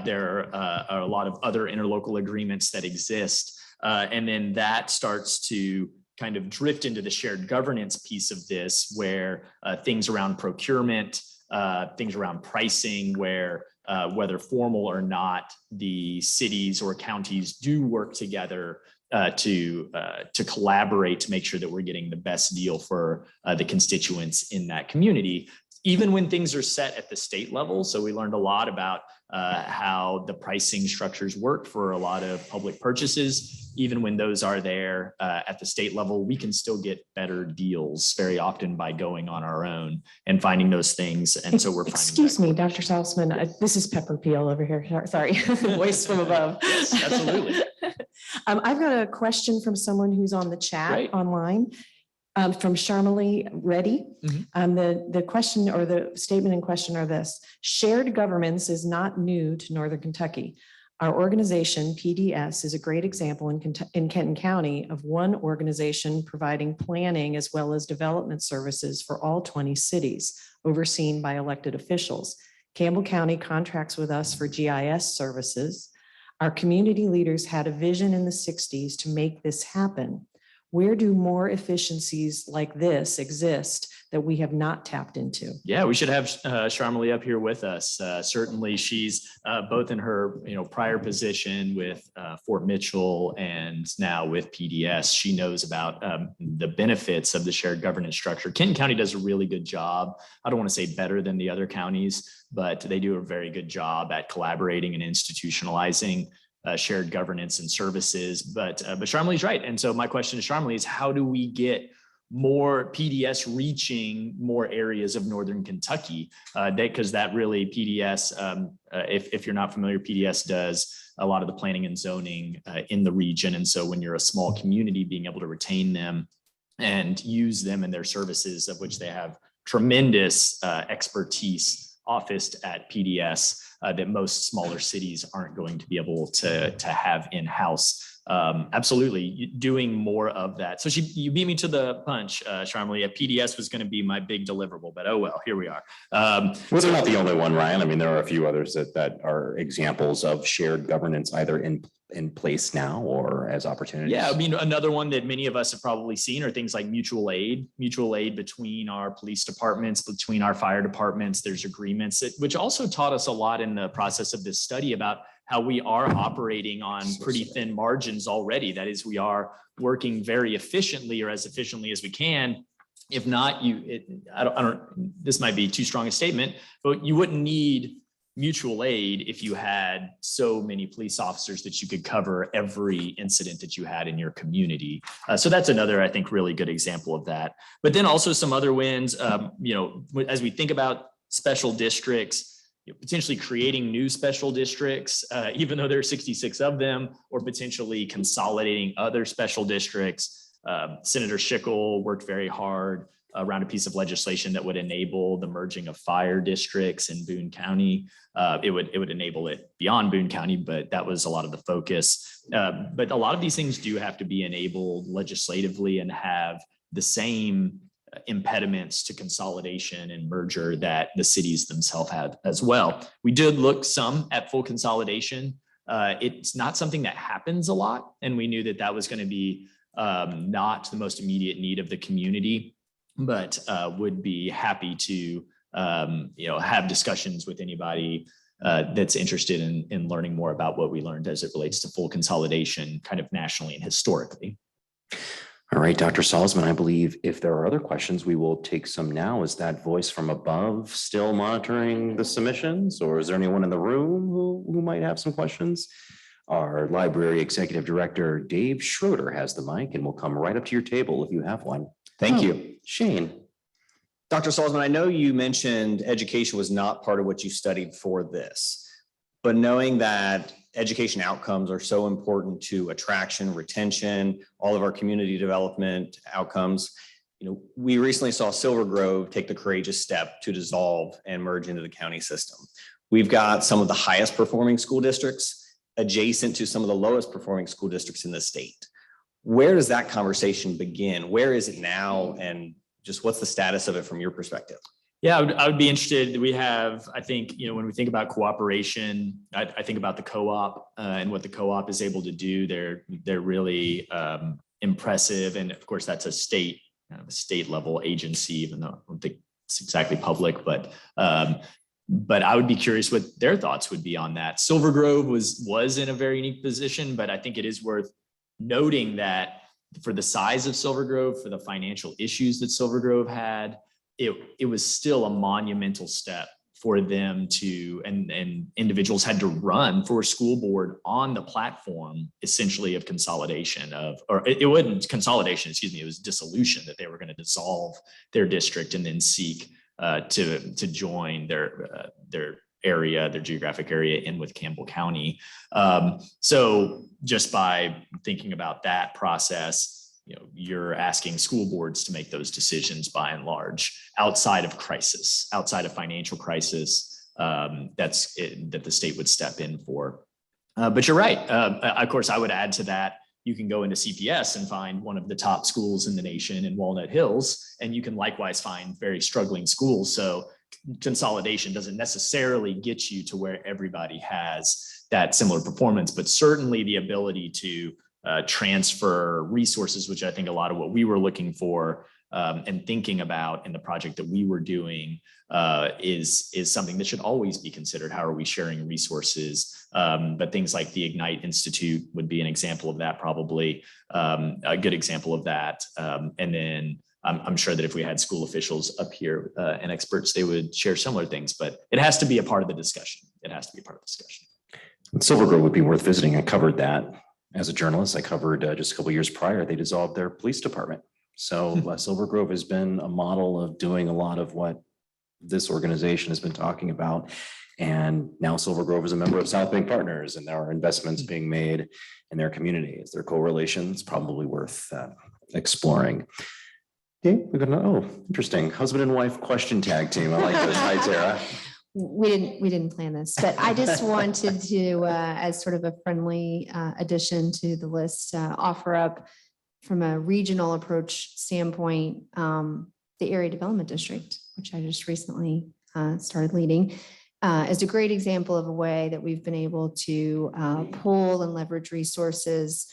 There are a lot of other interlocal agreements that exist. And then that starts to kind of drift into the shared governance piece of this, where things around procurement, things around pricing, where whether formal or not, the cities or counties do work together to collaborate to make sure that we're getting the best deal for the constituents in that community, even when things are set at the state level. So we learned a lot about how the pricing structures work for a lot of public purchases. Even when those are there at the state level, we can still get better deals very often by going on our own and finding those things. And so we're finding.
Excuse me, Dr. Salzman, this is Pepper Peel over here. Sorry, voice from above.
Yes, absolutely.
I've got a question from someone who's on the chat
Great.
online. From Sharmali Reddy. The question or the statement in question are this: shared governments is not new to Northern Kentucky. Our organization, PDS, is a great example in Kenton County of one organization providing planning as well as development services for all 20 cities, overseen by elected officials. Campbell County contracts with us for GIS services. Our community leaders had a vision in the 60s to make this happen. Where do more efficiencies like this exist that we have not tapped into?
Yeah, we should have Sharmali up here with us. Certainly, she's both in her prior position with Fort Mitchell and now with PDS. She knows about the benefits of the shared governance structure. Kenton County does a really good job. I don't want to say better than the other counties, but they do a very good job at collaborating and institutionalizing shared governance and services. But Sharmali's right. And so my question to Sharmali is, how do we get more PDS reaching more areas of Northern Kentucky? Because that really PDS, if you're not familiar, PDS does a lot of the planning and zoning in the region. And so when you're a small community, being able to retain them and use them in their services, of which they have tremendous expertise officed at PDS, that most smaller cities aren't going to be able to have in-house. Absolutely, doing more of that. So you beat me to the punch, Sharmali. PDS was going to be my big deliverable, but oh well, here we are.
Well, they're not the only one, Ryan. I mean, there are a few others that are examples of shared governance, either in place now or as opportunities.
Yeah, I mean, another one that many of us have probably seen are things like mutual aid between our police departments, between our fire departments. There's agreements, which also taught us a lot in the process of this study about how we are operating on pretty thin margins already. That is, we are working very efficiently, or as efficiently as we can. If not, this might be too strong a statement, but you wouldn't need mutual aid if you had so many police officers that you could cover every incident that you had in your community. So that's another, I think, really good example of that. But then also some other wins, as we think about special districts, potentially creating new special districts, even though there are 66 of them, or potentially consolidating other special districts. Senator Schickel worked very hard around a piece of legislation that would enable the merging of fire districts in Boone County. It would enable it beyond Boone County, but that was a lot of the focus. But a lot of these things do have to be enabled legislatively and have the same impediments to consolidation and merger that the cities themselves have as well. We did look some at full consolidation. It's not something that happens a lot, and we knew that that was going to be not the most immediate need of the community, but would be happy to have discussions with anybody that's interested in learning more about what we learned as it relates to full consolidation, kind of nationally and historically.
All right, Dr. Salzman, I believe if there are other questions, we will take some now. Is that voice from above still monitoring the submissions, or is there anyone in the room who might have some questions? Our library executive director, Dave Schroeder, has the mic and will come right up to your table if you have one. Thank you. Shane.
Dr. Salzman, I know you mentioned education was not part of what you studied for this, but knowing that education outcomes are so important to attraction, retention, all of our community development outcomes, we recently saw Silver Grove take the courageous step to dissolve and merge into the county system. We've got some of the highest performing school districts adjacent to some of the lowest performing school districts in the state. Where does that conversation begin? Where is it now? And just what's the status of it from your perspective?
Yeah, I would be interested. We have, I think, when we think about cooperation, I think about the co-op and what the co-op is able to do. They're really impressive. And of course, that's a state level agency, even though I don't think it's exactly public, but I would be curious what their thoughts would be on that. Silver Grove was in a very unique position, but I think it is worth noting that for the size of Silver Grove, for the financial issues that Silver Grove had, it was still a monumental step for them to, and individuals had to run for a school board on the platform, essentially, of consolidation or it wasn't consolidation, excuse me, it was dissolution, that they were going to dissolve their district and then seek to join their area, their geographic area in with Campbell County. So just by thinking about that process, you're asking school boards to make those decisions by and large outside of crisis, outside of financial crisis, that the state would step in for. But you're right. Of course, I would add to that, you can go into CPS and find one of the top schools in the nation in Walnut Hills, and you can likewise find very struggling schools. So consolidation doesn't necessarily get you to where everybody has that similar performance, but certainly the ability to transfer resources, which I think a lot of what we were looking for and thinking about in the project that we were doing is something that should always be considered. How are we sharing resources? But things like the Ignite Institute would be an example of that, probably a good example of that. And then I'm sure that if we had school officials up here and experts, they would share similar things, but it has to be a part of the discussion. It has to be a part of the discussion.
Silver Grove would be worth visiting. I covered that as a journalist. I covered just a couple of years prior, they dissolved their police department. So Silver Grove has been a model of doing a lot of what this organization has been talking about. And now Silver Grove is a member of South Bank Partners, and there are investments being made in their communities. Their correlation is probably worth exploring. Okay, we're gonna, interesting. Husband and wife question tag team. I like this. Hi, Tara.
We didn't plan this, but I just wanted to, as sort of a friendly addition to the list, offer up from a regional approach standpoint, the Area Development District, which I just recently started leading, is a great example of a way that we've been able to pull and leverage resources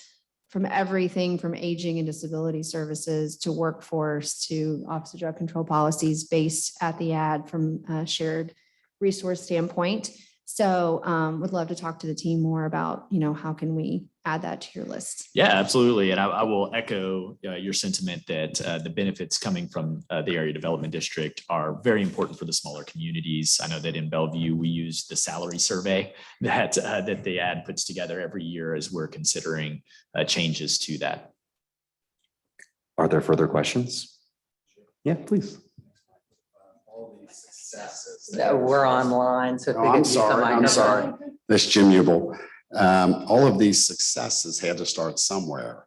from everything from aging and disability services to workforce to Office of Drug Control policies based at the ad from a shared resource standpoint. So would love to talk to the team more about, how can we add that to your list?
Yeah, absolutely. And I will echo your sentiment that the benefits coming from the Area Development District are very important for the smaller communities. I know that in Bellevue, we use the salary survey that the ad puts together every year as we're considering changes to that.
Are there further questions? Yeah, please.
No, we're online. So if we
I'm
could use the
sorry. I'm
microphone.
sorry. This is Jim Ubel. All of these successes had to start somewhere,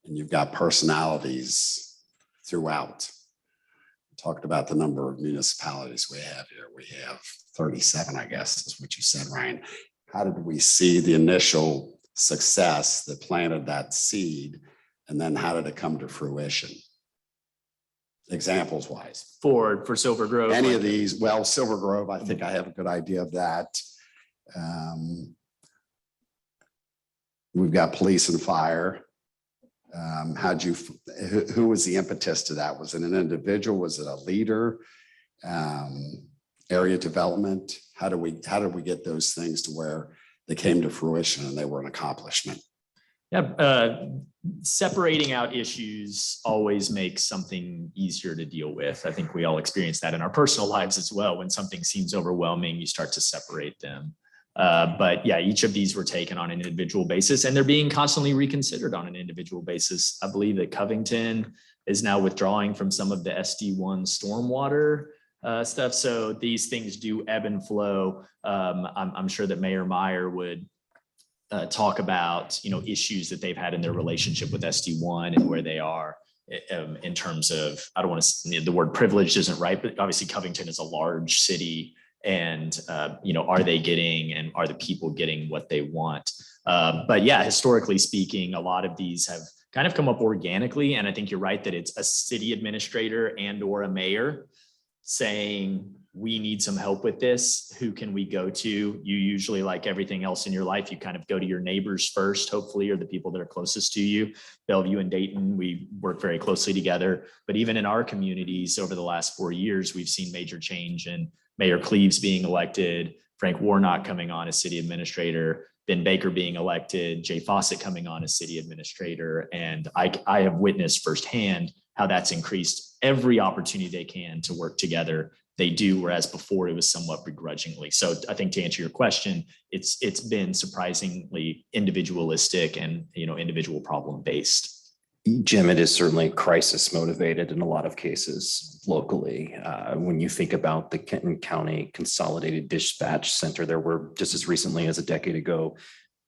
and you've got personalities throughout. Talked about the number of municipalities we have here. We have 37, I guess, is what you said, Ryan. How did we see the initial success that planted that seed, and then how did it come to fruition? Examples wise.
For Silver Grove.
Any of these, well, Silver Grove, I think I have a good idea of that. We've got police and fire. Who was the impetus to that? Was it an individual? Was it a leader? Area development? How did we get those things to where they came to fruition and they were an accomplishment?
Yeah, separating out issues always makes something easier to deal with. I think we all experience that in our personal lives as well. When something seems overwhelming, you start to separate them. But yeah, each of these were taken on an individual basis, and they're being constantly reconsidered on an individual basis. I believe that Covington is now withdrawing from some of the SD1 stormwater stuff. So these things do ebb and flow. I'm sure that Mayor Meyer would talk about issues that they've had in their relationship with SD1 and where they are in terms of, I don't want to, the word privileged isn't right, but obviously Covington is a large city, and are they getting and are the people getting what they want? But yeah, historically speaking, a lot of these have kind of come up organically, and I think you're right that it's a city administrator and or a mayor saying, we need some help with this. Who can we go to? You usually, like everything else in your life, you kind of go to your neighbors first, hopefully, or the people that are closest to you. Bellevue and Dayton, we work very closely together. But even in our communities over the last 4 years, we've seen major change in Mayor Cleaves being elected, Frank Warnock coming on as city administrator, Ben Baker being elected, Jay Fawcett coming on as city administrator. And I have witnessed firsthand how that's increased every opportunity they can to work together. They do, whereas before it was somewhat begrudgingly. So I think to answer your question, it's been surprisingly individualistic and individual problem based.
Jim, it is certainly crisis motivated in a lot of cases locally. When you think about the Kenton County Consolidated Dispatch Center, there were just as recently as a decade ago,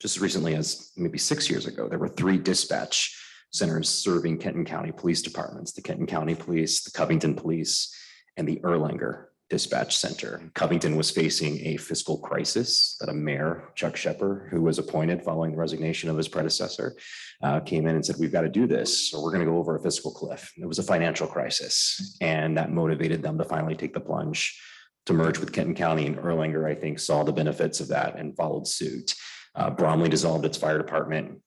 just as recently as maybe 6 years ago, there were 3 dispatch centers serving Kenton County Police Departments, the Kenton County Police, the Covington Police, and the Erlanger Dispatch Center. Covington was facing a fiscal crisis that a mayor, Chuck Shepherd, who was appointed following the resignation of his predecessor, came in and said, we've got to do this, or we're going to go over a fiscal cliff. It was a financial crisis, and that motivated them to finally take the plunge to merge with Kenton County, and Erlanger, I think, saw the benefits of that and followed suit. Bromley dissolved its fire department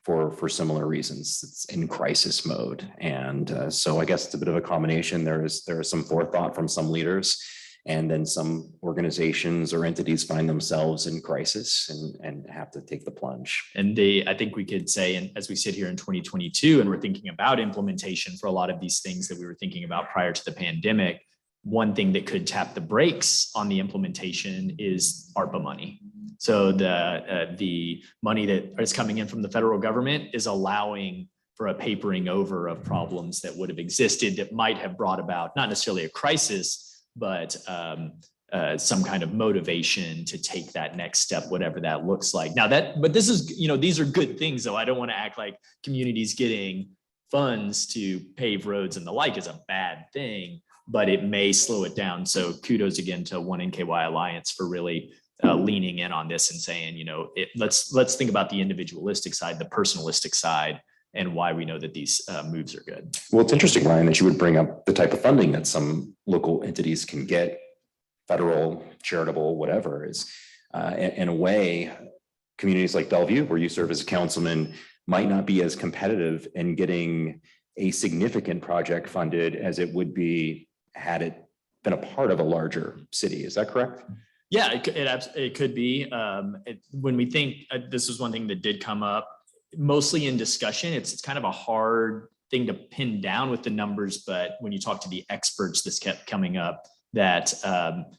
for similar reasons. It's in crisis mode. And so I guess it's a bit of a combination. There is some forethought from some leaders, and then some organizations or entities find themselves in crisis and have to take the plunge.
And I think we could say, and as we sit here in 2022 and we're thinking about implementation for a lot of these things that we were thinking about prior to the pandemic, one thing that could tap the brakes on the implementation is ARPA money. So the money that is coming in from the federal government is allowing for a papering over of problems that would have existed that might have brought about not necessarily a crisis, but some kind of motivation to take that next step, whatever that looks like. Now but this is, these are good things, though. I don't want to act like communities getting funds to pave roads and the like is a bad thing, but it may slow it down. So kudos again to OneNKY Alliance for really leaning in on this and saying, let's think about the individualistic side, the personalistic side, and why we know that these moves are good.
Well, it's interesting, Ryan, that you would bring up the type of funding that some local entities can get, federal, charitable, whatever, is in a way, communities like Bellevue, where you serve as a councilman, might not be as competitive in getting a significant project funded as it would be had it been a part of a larger city. Is that correct?
Yeah, it could be. When we think, this is one thing that did come up, mostly in discussion, it's kind of a hard thing to pin down with the numbers, but when you talk to the experts, this kept coming up, that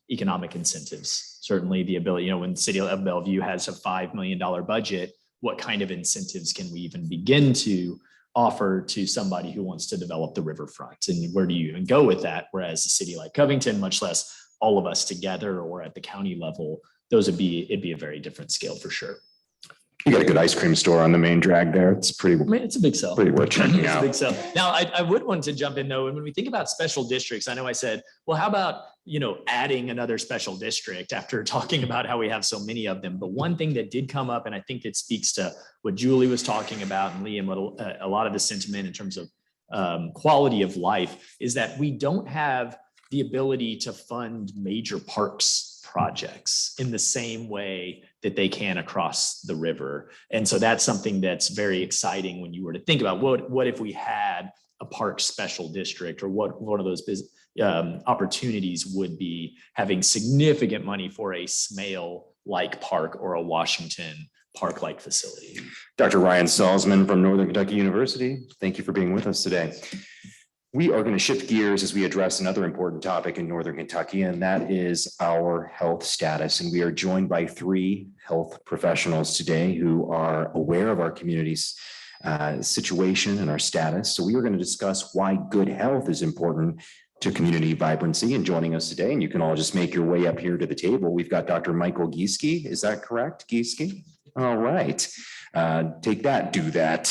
economic incentives, certainly the ability, when the city of Bellevue has a $5 million budget, what kind of incentives can we even begin to offer to somebody who wants to develop the riverfront? And where do you even go with that? Whereas a city like Covington, much less all of us together or at the county level, it'd be a very different scale for sure.
You got a good ice cream store on the main drag there. It's
it's a big sell.
Pretty worth checking
It's a
out.
big sell. Now, I would want to jump in though, and when we think about special districts, I know I said, well, how about, adding another special district after talking about how we have so many of them. But one thing that did come up, and I think it speaks to what Julie was talking about and Liam, a lot of the sentiment in terms of quality of life, is that we don't have the ability to fund major parks projects in the same way that they can across the river. And so that's something that's very exciting when you were to think about what if we had a park special district, or what one of those opportunities would be having significant money for a Smale-like park or a Washington park-like facility.
Dr. Ryan Salzman from Northern Kentucky University, thank you for being with us today. We are going to shift gears as we address another important topic in Northern Kentucky, and that is our health status. And we are joined by 3 health professionals today who are aware of our community's situation and our status. So we are going to discuss why good health is important to community vibrancy. And joining us today, and you can all just make your way up here to the table, we've got Dr. Michael Gieske. Is that correct, Gieske? All right. Take that, do that.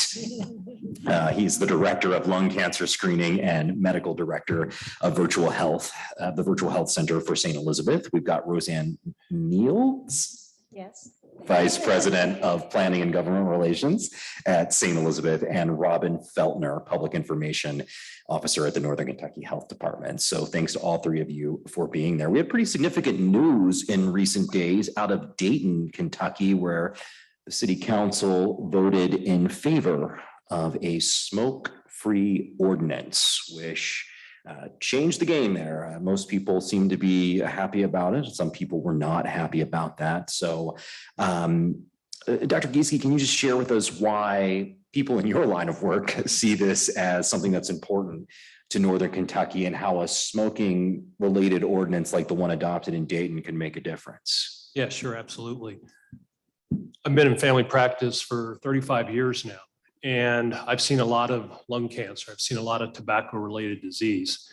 He's the director of lung cancer screening and medical director of virtual health, the Virtual Health Center for St. Elizabeth. We've got Roseanne Niels.
Yes.
Vice President of Planning and Government Relations at St. Elizabeth, and Robin Feltner, Public Information Officer at the Northern Kentucky Health Department. So thanks to all 3 of you for being there. We had pretty significant news in recent days out of Dayton, Kentucky, where the city council voted in favor of a smoke-free ordinance, which changed the game there. Most people seem to be happy about it. Some people were not happy about that. So, Dr. Gieske, can you just share with us why people in your line of work see this as something that's important to Northern Kentucky, and how a smoking-related ordinance like the one adopted in Dayton can make a difference?
Yeah, sure, absolutely. I've been in family practice for 35 years now, and I've seen a lot of lung cancer. I've seen a lot of tobacco-related disease.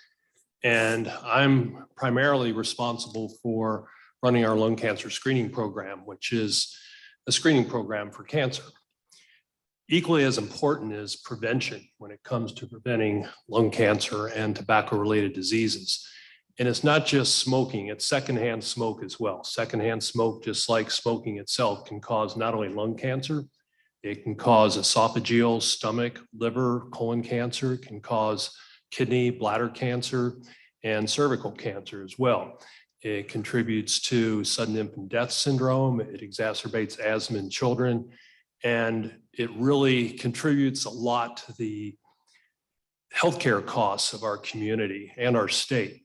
And I'm primarily responsible for running our lung cancer screening program, which is a screening program for cancer. Equally as important is prevention when it comes to preventing lung cancer and tobacco-related diseases. And it's not just smoking, it's secondhand smoke as well. Secondhand smoke, just like smoking itself, can cause not only lung cancer, it can cause esophageal, stomach, liver, colon cancer. It can cause kidney, bladder cancer, and cervical cancer as well. It contributes to sudden infant death syndrome. It exacerbates asthma in children. And it really contributes a lot to the healthcare costs of our community and our state.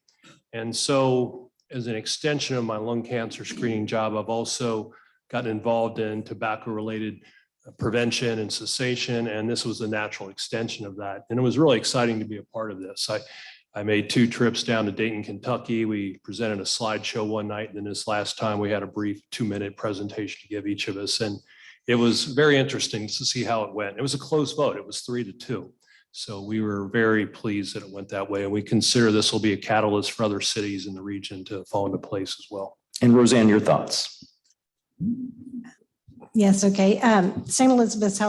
And so as an extension of my lung cancer screening job, I've also gotten involved in tobacco-related prevention and cessation, and this was a natural extension of that. And it was really exciting to be a part of this. I made 2 trips down to Dayton, Kentucky. We presented a slideshow one night, and then this last time we had a brief 2-minute presentation to give each of us. And it was very interesting to see how it went. It was a close vote. It was 3-2. So we were very pleased that it went that way. And we consider this will be a catalyst for other cities in the region to fall into place as well.
And Roseanne, your thoughts?
Yes, okay. St. Elizabeth's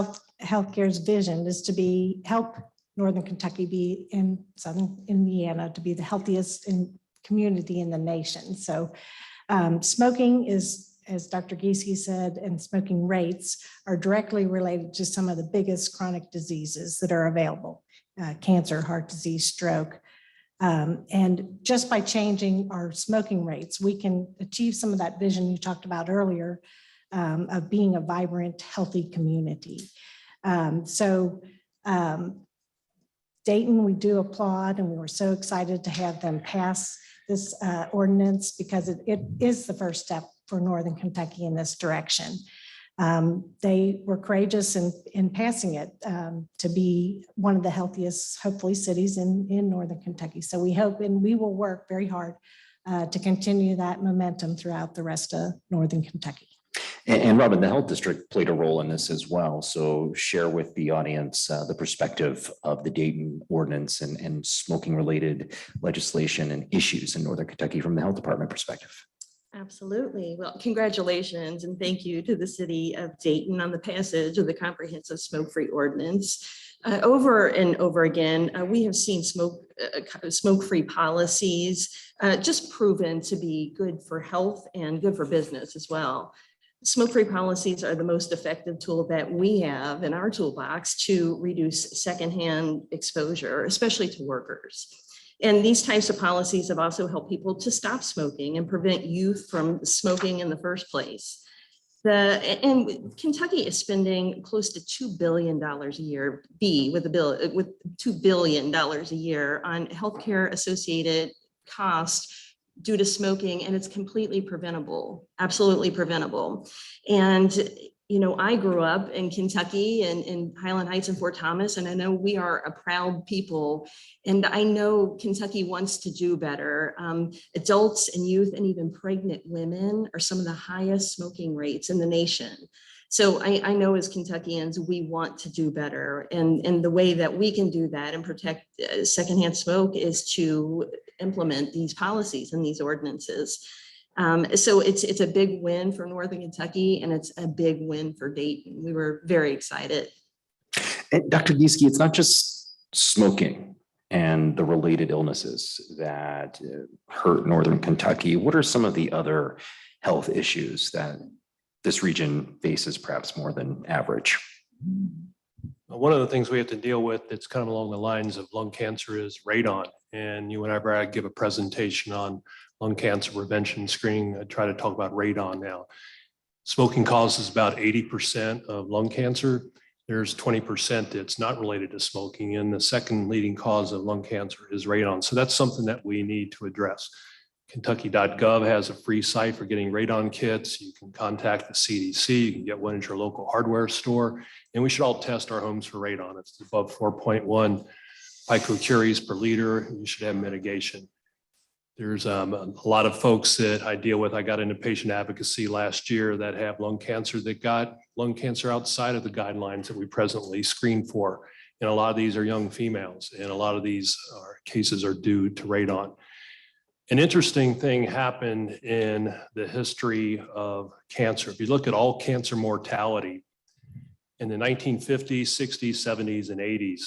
Healthcare's vision is to help Northern Kentucky be in Southern Indiana to be the healthiest community in the nation. So smoking is, as Dr. Giese said, and smoking rates are directly related to some of the biggest chronic diseases that are available, cancer, heart disease, stroke. And just by changing our smoking rates, we can achieve some of that vision you talked about earlier of being a vibrant, healthy community. Dayton, we do applaud, and we were so excited to have them pass this ordinance because it is the first step for Northern Kentucky in this direction. They were courageous in passing it to be one of the healthiest, hopefully, cities in Northern Kentucky. So we hope, and we will work very hard to continue that momentum throughout the rest of Northern Kentucky.
And Robin, the health district played a role in this as well. So share with the audience the perspective of the Dayton ordinance and smoking related legislation and issues in Northern Kentucky from the health department perspective.
Absolutely. Well, congratulations and thank you to the city of Dayton on the passage of the comprehensive smoke-free ordinance. Over and over again, we have seen smoke-free policies just proven to be good for health and good for business as well. Smoke-free policies are the most effective tool that we have in our toolbox to reduce secondhand exposure, especially to workers. And these types of policies have also helped people to stop smoking and prevent youth from smoking in the first place. And Kentucky is spending close to $2 billion a year, with $2 billion a year on healthcare associated costs due to smoking, and it's completely preventable, absolutely preventable. And you know, I grew up in Kentucky and in Highland Heights and Fort Thomas, and I know we are a proud people. And I know Kentucky wants to do better. Adults and youth and even pregnant women are some of the highest smoking rates in the nation. So I know as Kentuckians, we want to do better. And the way that we can do that and protect secondhand smoke is to implement these policies and these ordinances. So it's a big win for Northern Kentucky, and it's a big win for Dayton. We were very excited.
And Dr. Giese, it's not just smoking and the related illnesses that hurt Northern Kentucky. What are some of the other health issues that this region faces perhaps more than average?
One of the things we have to deal with that's kind of along the lines of lung cancer is radon. And whenever I give a presentation on lung cancer prevention screening, I try to talk about radon now. Smoking causes about 80% of lung cancer. There's 20% that's not related to smoking. And the second leading cause of lung cancer is radon. So that's something that we need to address. Kentucky.gov has a free site for getting radon kits. You can contact the CDC. You can get one at your local hardware store. And we should all test our homes for radon. It's above 4.1 picocuries per liter. You should have mitigation. There's a lot of folks that I deal with. I got into patient advocacy last year that have lung cancer that got lung cancer outside of the guidelines that we presently screen for. And a lot of these are young females, and a lot of these cases are due to radon. An interesting thing happened in the history of cancer. If you look at all cancer mortality in the 1950s, 60s, 70s, and 80s,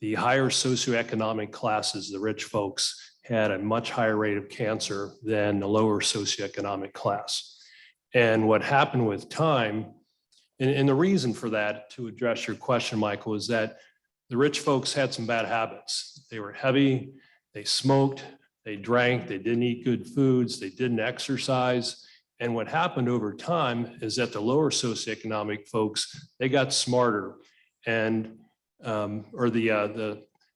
the higher socioeconomic classes, the rich folks, had a much higher rate of cancer than the lower socioeconomic class. And what happened with time, and the reason for that, to address your question, Michael, is that the rich folks had some bad habits. They were heavy, they smoked, they drank, they didn't eat good foods, they didn't exercise, And what happened over time is that the lower socioeconomic folks, they got smarter and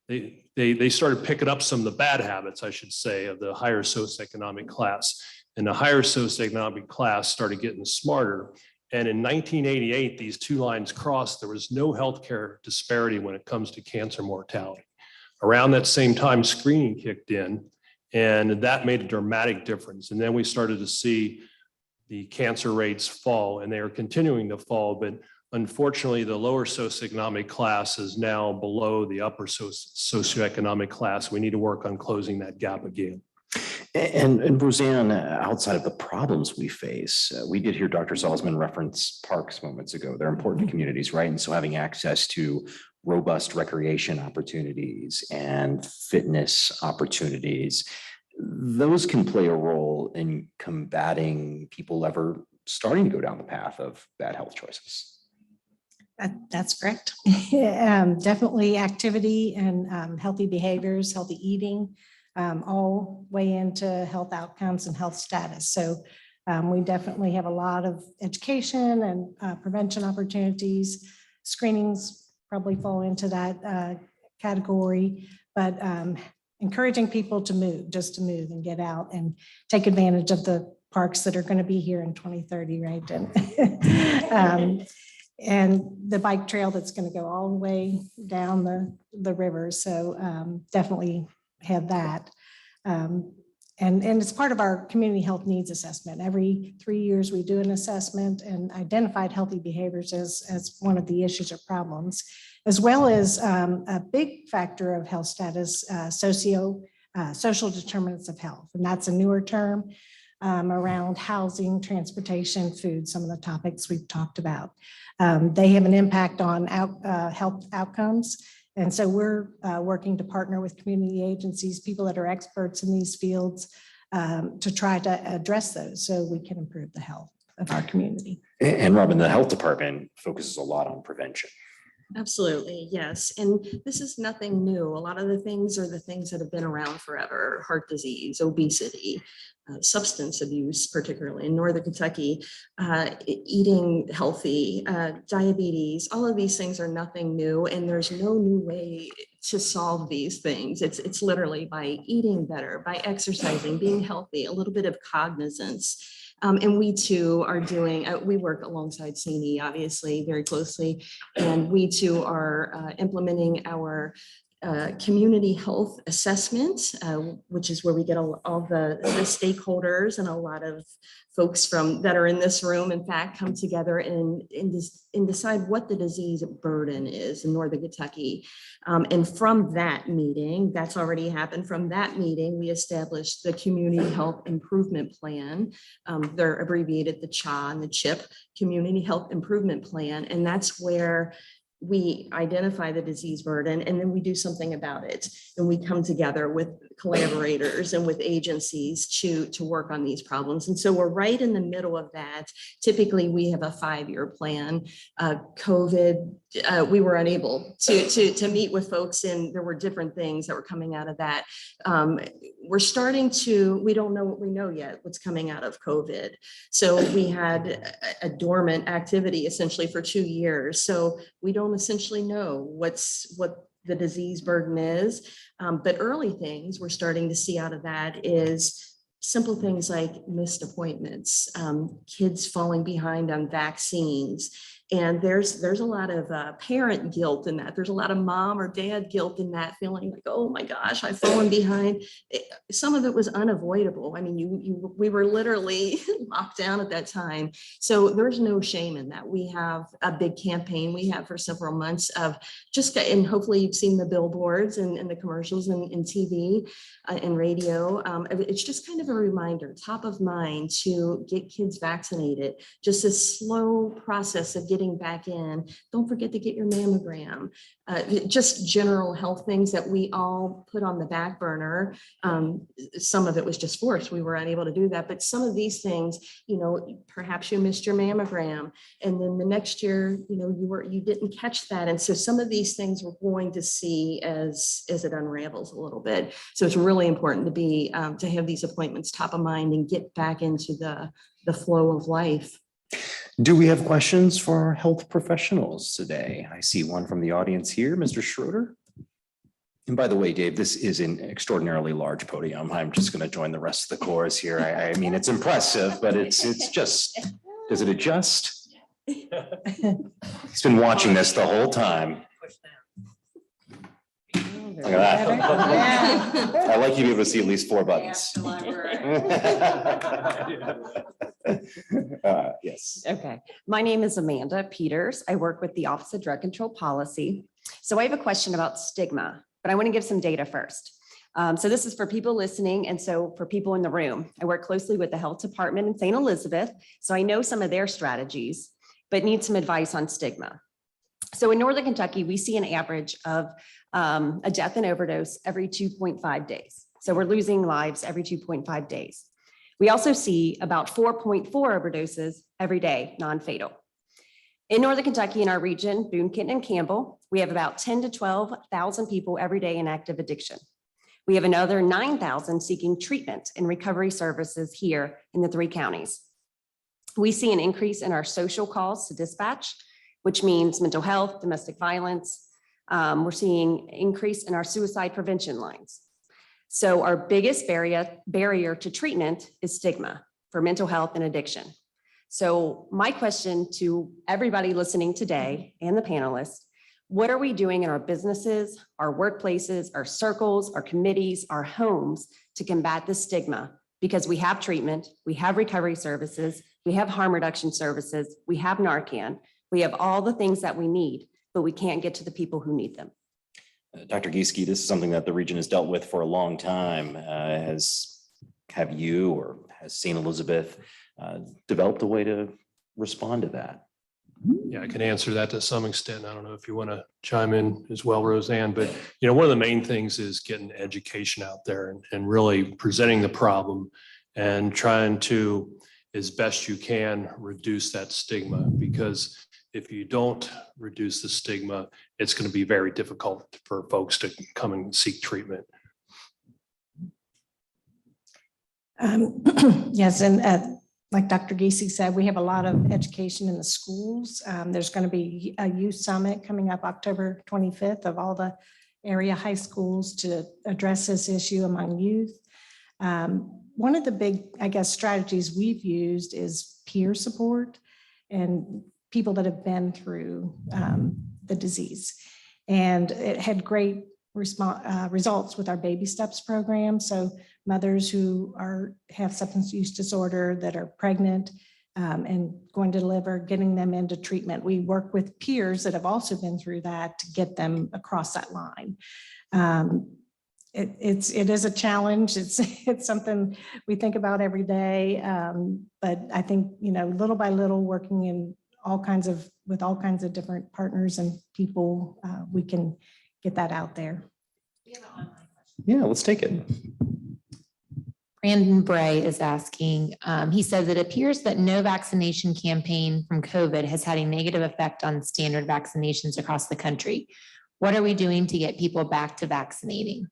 they started picking up some of the bad habits, I should say, of the higher socioeconomic class. And the higher socioeconomic class started getting smarter. And in 1988, these two lines crossed. There was no healthcare disparity when it comes to cancer mortality. Around that same time, screening kicked in, and that made a dramatic difference. And then we started to see the cancer rates fall, and they are continuing to fall. But unfortunately, the lower socioeconomic class is now below the upper socioeconomic class. We need to work on closing that gap again.
And Roseanne, outside of the problems we face, we did hear Dr. Salzman reference parks moments ago. They're important to communities, right? And so having access to robust recreation opportunities and fitness opportunities, those can play a role in combating people ever starting to go down the path of bad health choices.
That's correct. Definitely activity and healthy behaviors, healthy eating, all weigh into health outcomes and health status. So we definitely have a lot of education and prevention opportunities. Screenings probably fall into that category, but encouraging people to move, just to move and get out and take advantage of the parks that are going to be here in 2030, right? And the bike trail that's going to go all the way down the river. So definitely have that. And it's part of our community health needs assessment. Every 3 years, we do an assessment and identified healthy behaviors as one of the issues or problems, as well as a big factor of health status, social determinants of health. And that's a newer term around housing, transportation, food, some of the topics we've talked about. They have an impact on health outcomes. And so we're working to partner with community agencies, people that are experts in these fields, to try to address those so we can improve the health of our community.
And Robin, the health department focuses a lot on prevention.
Absolutely, yes. And this is nothing new. A lot of the things are the things that have been around forever: heart disease, obesity, substance abuse, particularly in Northern Kentucky, eating healthy, diabetes. All of these things are nothing new, and there's no new way to solve these things. It's literally by eating better, by exercising, being healthy, a little bit of cognizance. And we too are doing, we work alongside CNE, obviously, very closely, and we too are implementing our community health assessment, which is where we get all the stakeholders and a lot of folks that are in this room, in fact, come together and decide what the disease burden is in Northern Kentucky. And from that meeting, that's already happened. From that meeting, we established the Community Health Improvement Plan. They're abbreviated the CHA and the CHIP, Community Health Improvement Plan. And that's where we identify the disease burden, and then we do something about it. And we come together with collaborators and with agencies to work on these problems. And so we're right in the middle of that. Typically, we have a 5-year plan. COVID, we were unable to meet with folks, and there were different things that were coming out of that. We're starting to, we don't know what we know yet, what's coming out of COVID. So we had a dormant activity essentially for 2 years. So we don't essentially know what the disease burden is. But early things we're starting to see out of that is simple things like missed appointments, kids falling behind on vaccines. And there's a lot of parent guilt in that. There's a lot of mom or dad guilt in that, feeling like, oh my gosh, I've fallen behind. Some of it was unavoidable. I mean, we were literally locked down at that time. So there's no shame in that. We have a big campaign we have for several months of just, and hopefully you've seen the billboards and the commercials and TV and radio. It's just kind of a reminder, top of mind, to get kids vaccinated. Just a slow process of getting back in. Don't forget to get your mammogram. Just general health things that we all put on the back burner. Some of it was just forced. We were unable to do that. But some of these things, perhaps you missed your mammogram, and then the next year, you didn't catch that. And so some of these things we're going to see as it unravels a little bit. So it's really important to have these appointments top of mind and get back into the the flow of life.
Do we have questions for our health professionals today? I see one from the audience here, Mr. Schroeder. And by the way, Dave, this is an extraordinarily large podium. I'm just going to join the rest of the chorus here. I mean, it's impressive, but it's just, does it adjust? He's been watching this the whole time. Look at that. I like you to be able to see at least 4 buttons. Yes.
Okay, my name is Amanda Peters. I work with the Office of Drug Control Policy. So I have a question about stigma, but I want to give some data first. So this is for people listening and so for people in the room. I work closely with the Health Department in St. Elizabeth, so I know some of their strategies, but need some advice on stigma. So in Northern Kentucky, we see an average of a death and overdose every 2.5 days. So we're losing lives every 2.5 days. We also see about 4.4 overdoses every day, non-fatal. In Northern Kentucky, in our region, Boone, Kenton, and Campbell, we have about 10 to 12,000 people every day in active addiction. We have another 9,000 seeking treatment and recovery services here in the 3 counties. We see an increase in our social calls to dispatch, which means mental health, domestic violence. We're seeing increase in our suicide prevention lines. So our biggest barrier to treatment is stigma for mental health and addiction. So my question to everybody listening today and the panelists, what are we doing in our businesses, our workplaces, our circles, our committees, our homes to combat this stigma? Because we have treatment, we have recovery services, we have harm reduction services, we have Narcan, we have all the things that we need, but we can't get to the people who need them.
Dr. Gieske, this is something that the region has dealt with for a long time. Have you or has St. Elizabeth developed a way to respond to that?
Yeah, I can answer that to some extent. I don't know if you want to chime in as well, Roseanne, but one of the main things is getting education out there and really presenting the problem and trying to, as best you can, reduce that stigma, because if you don't reduce the stigma, it's going to be very difficult for folks to come and seek treatment.
Yes, and like Dr. Gieske said, we have a lot of education in the schools. There's going to be a youth summit coming up October 25th of all the area high schools to address this issue among youth. One of the big, I guess, strategies we've used is peer support and people that have been through the disease. And it had great results with our Baby Steps program. So mothers who have substance use disorder that are pregnant and going to deliver, getting them into treatment. We work with peers that have also been through that to get them across that line. It is a challenge. It's something we think about every day. But I think, little by little, working in with all kinds of different partners and people, we can get that out there.
Yeah, let's take it.
Brandon Bray is asking, he says it appears that no vaccination campaign from COVID has had a negative effect on standard vaccinations across the country. What are we doing to get people back to vaccinating?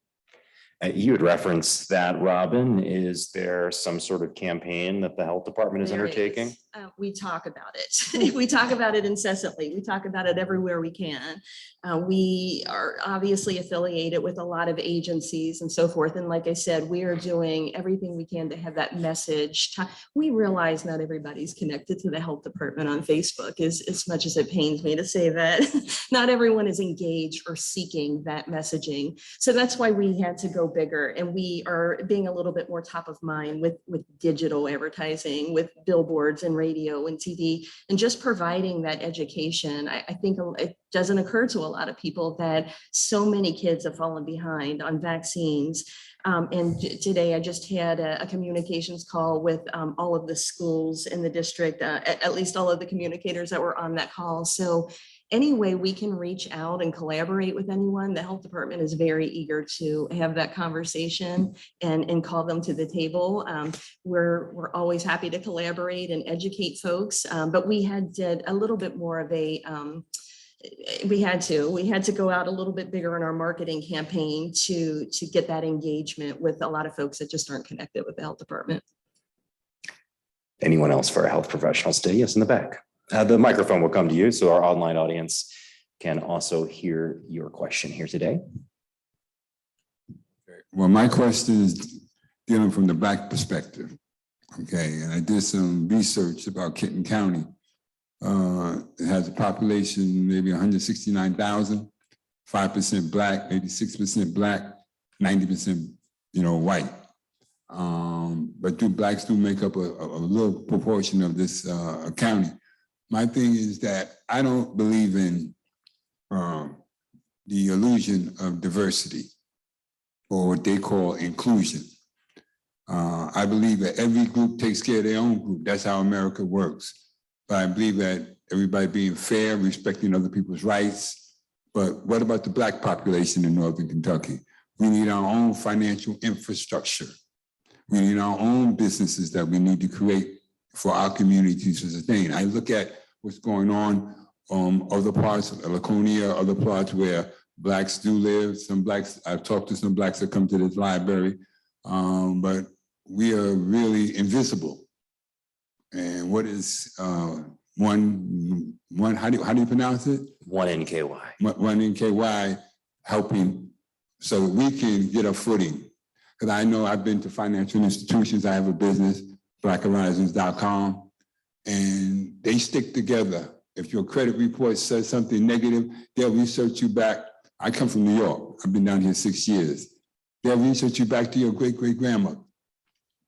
You had referenced that, Robin. Is there some sort of campaign that the health department is undertaking?
We talk about it. We talk about it incessantly. We talk about it everywhere we can. We are obviously affiliated with a lot of agencies and so forth. And like I said, we are doing everything we can to have that message. We realize not everybody's connected to the health department on Facebook, as much as it pains me to say that. Not everyone is engaged or seeking that messaging. So that's why we had to go bigger, and we are being a little bit more top of mind with digital advertising, with billboards and radio and TV, and just providing that education. I think it doesn't occur to a lot of people that so many kids have fallen behind on vaccines. And today I just had a communications call with all of the schools in the district, at least all of the communicators that were on that call. So any way we can reach out and collaborate with anyone, the health department is very eager to have that conversation and call them to the table. We're always happy to collaborate and educate folks, but we did a little bit more of a, we had to go out a little bit bigger in our marketing campaign to get that engagement with a lot of folks that just aren't connected with the health department.
Anyone else for a health professional? Stay, yes, in the back. The microphone will come to you, so our online audience can also hear your question here today.
Well, my question is dealing from the Black perspective. Okay, and I did some research about Kenton County. It has a population maybe 169,000, 5% Black, 86% Black, 90% white. But Blacks do make up a little proportion of this county. My thing is that I don't believe in the illusion of diversity, or what they call inclusion. I believe that every group takes care of their own group. That's how America works. But I believe that everybody being fair, respecting other people's rights. But what about the Black population in Northern Kentucky? We need our own financial infrastructure. We need our own businesses that we need to create for our community to sustain. I look at what's going on other parts of Laconia, other parts where Blacks do live. Some Blacks, I've talked to some Blacks that come to this library, but we are really invisible. And what is one? How do you pronounce it?
OneNKY.
OneNKY helping so that we can get a footing. Because I know I've been to financial institutions. I have a business, blackhorizons.com, and they stick together. If your credit report says something negative, they'll research you back. I come from New York. I've been down here 6 years. They'll research you back to your great-great-grandmother.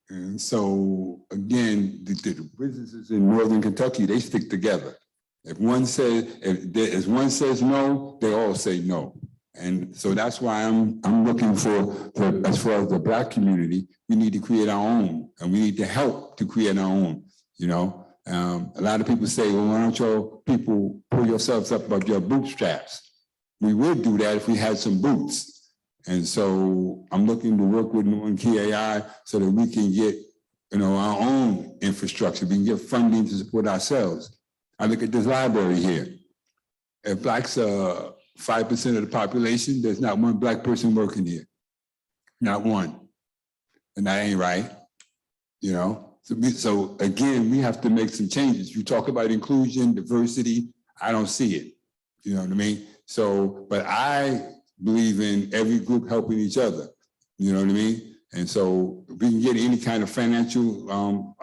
And so, again, the businesses in Northern Kentucky, they stick together. If one says no, they all say no. And so that's why I'm looking for, as far as the Black community, we need to create our own, and we need to help to create our own, A lot of people say, well, why don't you people pull yourselves up by your bootstraps? We would do that if we had some boots. And so I'm looking to work with OneNKY so that we can get, our own infrastructure. We can get funding to support ourselves. I look at this library here. If Blacks are 5% of the population, there's not one Black person working here. Not one. And that ain't right, So again, we have to make some changes. You talk about inclusion, diversity, I don't see it. You know what I mean? So, but I believe in every group helping each other. You know what I mean? And so if we can get any kind of financial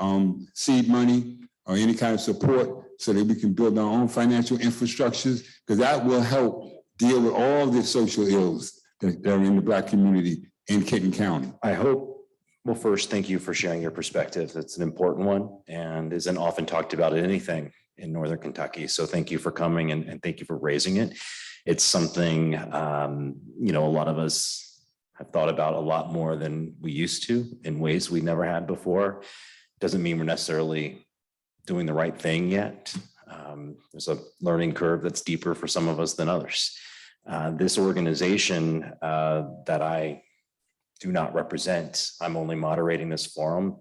seed money or any kind of support so that we can build our own financial infrastructures, because that will help deal with all the social ills that are in the Black community in Kenton County.
I hope, well, first, thank you for sharing your perspective. It's an important one and isn't often talked about at anything in Northern Kentucky. So thank you for coming and thank you for raising it. It's something, a lot of us have thought about a lot more than we used to in ways we never had before. Doesn't mean we're necessarily doing the right thing yet. There's a learning curve that's deeper for some of us than others. This organization that I do not represent, I'm only moderating this forum,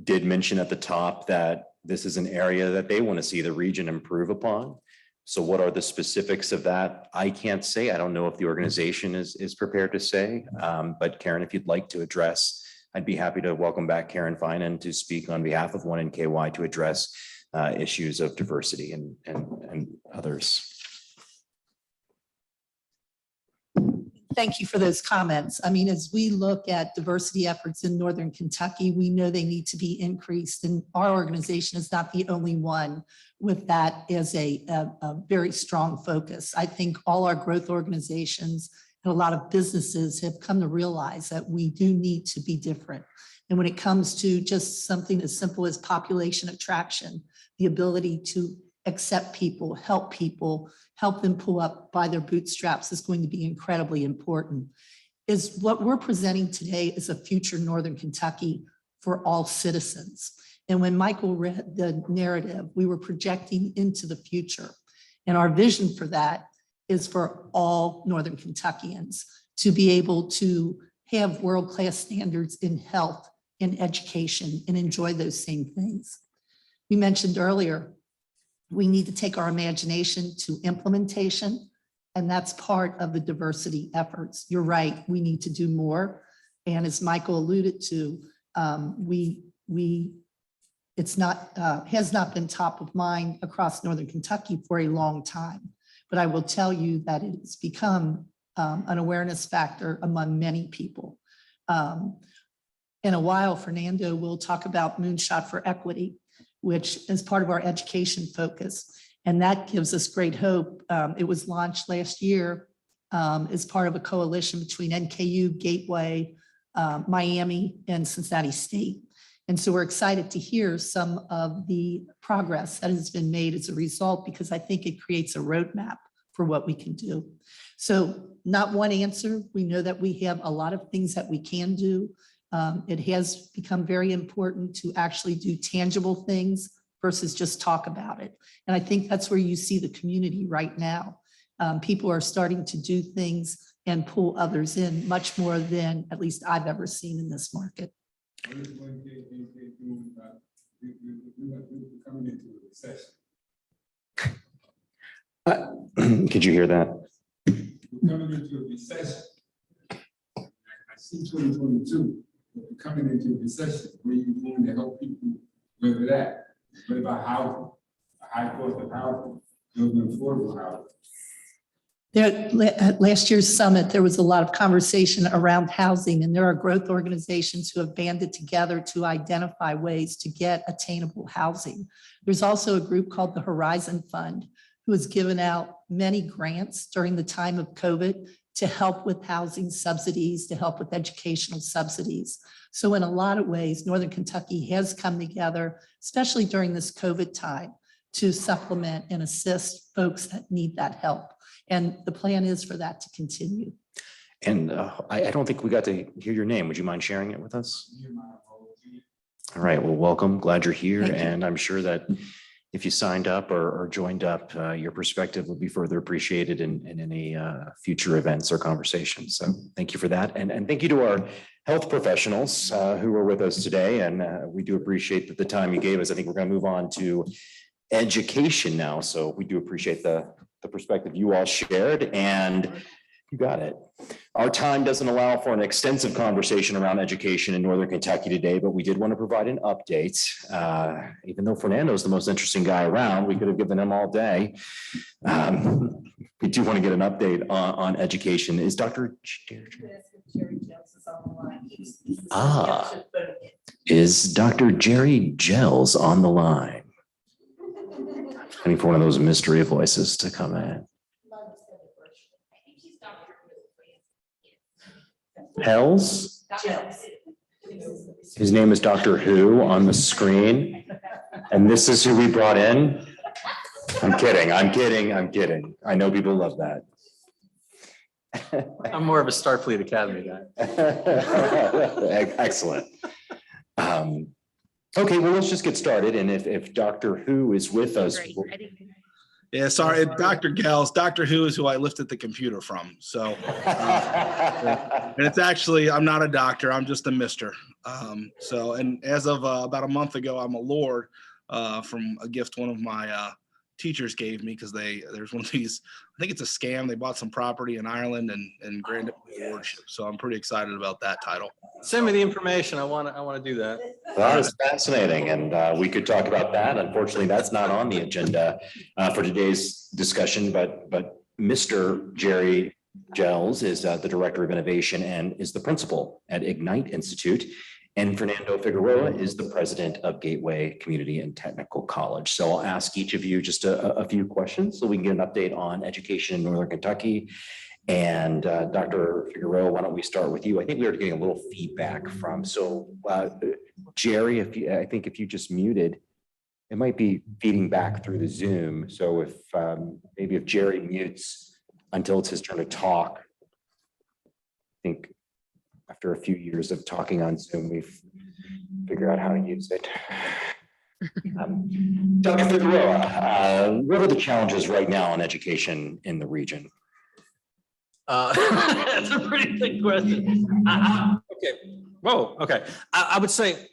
did mention at the top that this is an area that they want to see the region improve upon. So what are the specifics of that? I can't say. I don't know if the organization is prepared to say, but Karen, if you'd like to address, I'd be happy to welcome back Karen Finan to speak on behalf of OneNKY to address issues of diversity and others.
Thank you for those comments. I mean, as we look at diversity efforts in Northern Kentucky, we know they need to be increased, and our organization is not the only one with that as a very strong focus. I think all our growth organizations and a lot of businesses have come to realize that we do need to be different. And when it comes to just something as simple as population attraction, the ability to accept people, help them pull up by their bootstraps is going to be incredibly important. Is what we're presenting today is a future Northern Kentucky for all citizens. And when Michael read the narrative, we were projecting into the future. And our vision for that is for all Northern Kentuckians to be able to have world-class standards in health, in education, and enjoy those same things. We mentioned earlier, we need to take our imagination to implementation, and that's part of the diversity efforts. You're right, we need to do more. And as Michael alluded to, we it's not, has not been top of mind across Northern Kentucky for a long time. But I will tell you that it's become an awareness factor among many people. In a while, Fernando will talk about Moonshot for Equity, which is part of our education focus. And that gives us great hope. It was launched last year as part of a coalition between NKU, Gateway, Miami, and Cincinnati State. And so we're excited to hear some of the progress that has been made as a result, because I think it creates a roadmap for what we can do. So not one answer. We know that we have a lot of things that we can do. It has become very important to actually do tangible things versus just talk about it. And I think that's where you see the community right now. People are starting to do things and pull others in much more than at least I've ever seen in this market.
Could you hear that?
Coming into a recession. I see 2022, we're coming into a recession. Where you going to help people with that? What about housing? A high cost of housing, building affordable housing.
There, at last year's summit, there was a lot of conversation around housing, and there are growth organizations who have banded together to identify ways to get attainable housing. There's also a group called the Horizon Fund, who has given out many grants during the time of COVID to help with housing subsidies, to help with educational subsidies. So in a lot of ways, Northern Kentucky has come together, especially during this COVID time, to supplement and assist folks that need that help. And the plan is for that to continue.
And I don't think we got to hear your name. Would you mind sharing it with us? All right, well, welcome. Glad you're here. And I'm sure that if you signed up or joined up, your perspective will be further appreciated in any future events or conversations. So thank you for that. And thank you to our health professionals who are with us today. And we do appreciate the time you gave us. I think we're going to move on to education now. So we do appreciate the perspective you all shared, and you got it. Our time doesn't allow for an extensive conversation around education in Northern Kentucky today, but we did want to provide an update. Even though Fernando's the most interesting guy around, we could have given him all day. We do want to get an update on education. Is Dr. Is Dr. Jerry Gels on the line? Looking for one of those mystery voices to come in. Hells? His name is Dr. Who on the screen. And this is who we brought in. I'm kidding. I know people love that.
I'm more of a Starfleet Academy guy.
Excellent. Okay, well, let's just get started. And if Dr. Who is with us.
Yeah, sorry, Dr. Gels. Dr. Who is who I lifted the computer from. So, and it's actually, I'm not a doctor. I'm just a mister. And as of about a month ago, I'm a lord from a gift one of my teachers gave me, because there's one of these, I think it's a scam. They bought some property in Ireland and granted me a lordship. So I'm pretty excited about that title.
Send me the information. I want to do that.
That is fascinating, and we could talk about that. Unfortunately, that's not on the agenda for today's discussion, but Mr. Jerry Gels is the Director of Innovation and is the principal at Ignite Institute. And Fernando Figueroa is the president of Gateway Community and Technical College. So I'll ask each of you just a few questions so we can get an update on education in Northern Kentucky. And Dr. Figueroa, why don't we start with you? I think we were getting a little feedback from, Jerry, I think if you just muted, it might be feeding back through the Zoom. So if maybe if Jerry mutes until it's his turn to talk, I think after a few years of talking on Zoom, we've figured out how to use it. Dr. Figueroa, what are the challenges right now in education in the region?
That's a pretty big question. Okay. Whoa. Okay. I would say,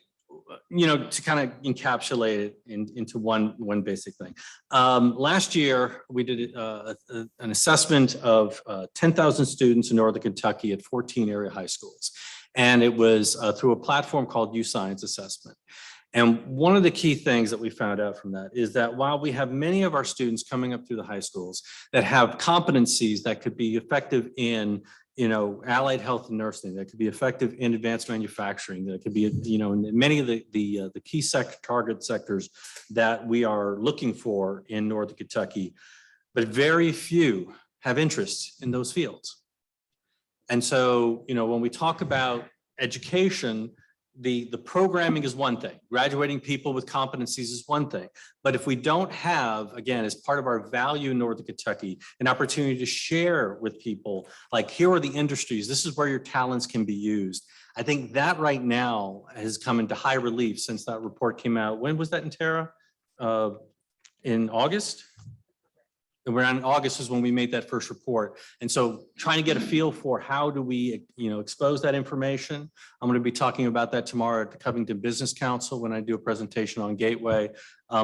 to kind of encapsulate it into one basic thing. Last year, we did an assessment of 10,000 students in Northern Kentucky at 14 area high schools. And it was through a platform called U Science Assessment. And one of the key things that we found out from that is that while we have many of our students coming up through the high schools that have competencies that could be effective in, allied health and nursing, that could be effective in advanced manufacturing, that could be, in many of the key target sectors that we are looking for in Northern Kentucky, but very few have interest in those fields. And so, when we talk about education, the programming is one thing. Graduating people with competencies is one thing. But if we don't have, again, as part of our value in Northern Kentucky, an opportunity to share with people, like, here are the industries, this is where your talents can be used. I think that right now has come into high relief since that report came out. When was that, Tara? In August? Around August is when we made that first report. And so trying to get a feel for how do we, expose that information. I'm going to be talking about that tomorrow at the Covington Business Council when I do a presentation on Gateway,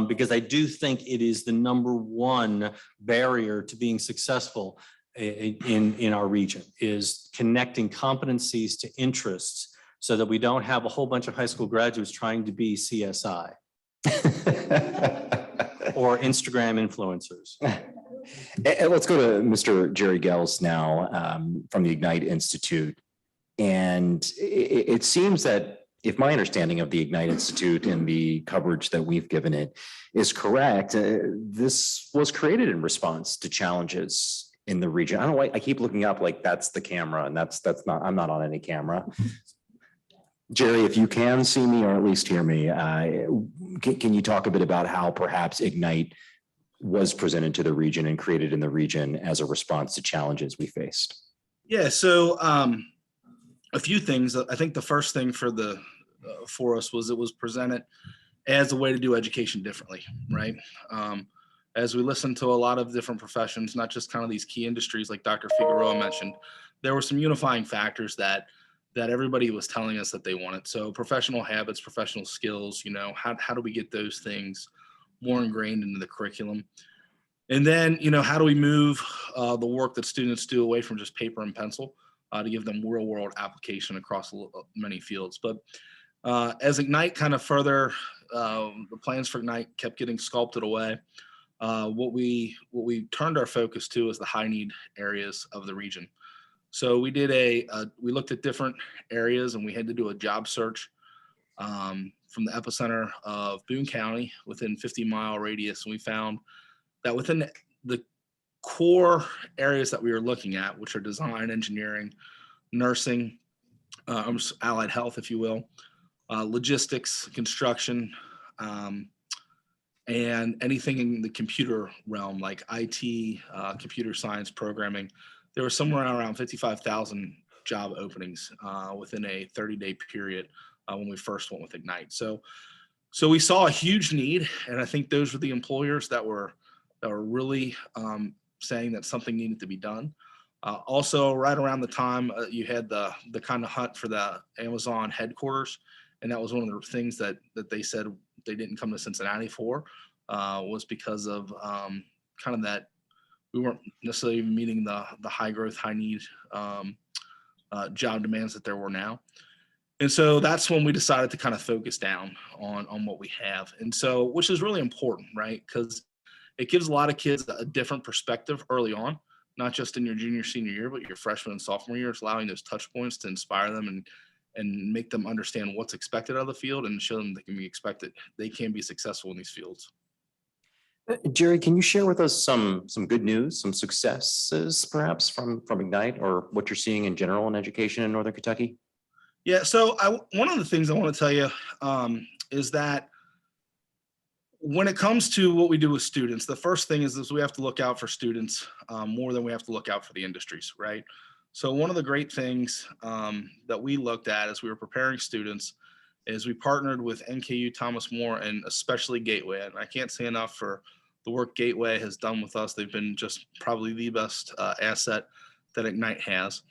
because I do think it is the #1 barrier to being successful in our region, is connecting competencies to interests so that we don't have a whole bunch of high school graduates trying to be CSI or Instagram influencers.
And let's go to Mr. Jerry Gels now, from the Ignite Institute. And it seems that, if my understanding of the Ignite Institute and the coverage that we've given it is correct, this was created in response to challenges in the region. I don't know why I keep looking up like that's the camera, and that's not, I'm not on any camera. Jerry, if you can see me or at least hear me, can you talk a bit about how perhaps Ignite was presented to the region and created in the region as a response to challenges we faced?
Yeah, so a few things. I think the first thing for us was it was presented as a way to do education differently, right? As we listened to a lot of different professions, not just kind of these key industries like Dr. Figueroa mentioned, there were some unifying factors that everybody was telling us that they wanted. So professional habits, professional skills, how do we get those things more ingrained into the curriculum? And then, how do we move the work that students do away from just paper and pencil to give them real world application across many fields? But as Ignite kind of further, the plans for Ignite kept getting sculpted away. What we turned our focus to is the high need areas of the region. So we did we looked at different areas, and we had to do a job search from the epicenter of Boone County within 50-mile radius. And we found that within the core areas that we were looking at, which are design, engineering, nursing, allied health, if you will, logistics, construction, and anything in the computer realm like IT, computer science, programming, there were somewhere around 55,000 job openings within a 30-day period when we first went with Ignite. So we saw a huge need, and I think those were the employers that were really saying that something needed to be done. Also, right around the time you had the kind of hunt for the Amazon headquarters, and that was one of the things that they said they didn't come to Cincinnati for, was because of kind of that we weren't necessarily even meeting the high growth, high need job demands that there were now. And so that's when we decided to kind of focus down on what we have. And so, which is really important, right? Because it gives a lot of kids a different perspective early on, not just in your junior, senior year, but your freshman and sophomore year. It's allowing those touch points to inspire them and make them understand what's expected of the field and show them they can be successful in these fields.
Jerry, can you share with us some good news, some successes perhaps from Ignite, or what you're seeing in general in education in Northern Kentucky?
Yeah, so one of the things I want to tell you is that when it comes to what we do with students, the first thing is we have to look out for students more than we have to look out for the industries, right? So one of the great things that we looked at as we were preparing students is we partnered with NKU Thomas More and especially Gateway. And I can't say enough for the work Gateway has done with us. They've been just probably the best asset that Ignite has.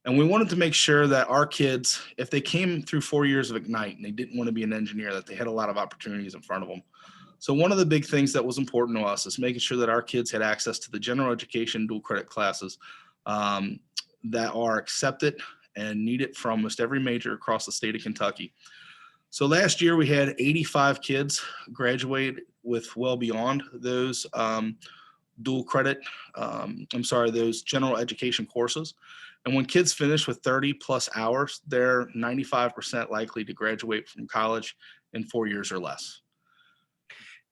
And we wanted to make sure that our kids, if they came through 4 years of Ignite and they didn't want to be an engineer, that they had a lot of opportunities in front of them. So one of the big things that was important to us is making sure that our kids had access to the general education dual credit classes that are accepted and needed from almost every major across the state of Kentucky. So last year we had 85 kids graduate with well beyond those dual credit, those general education courses. And when kids finish with 30+ hours, they're 95% likely to graduate from college in 4 years or less,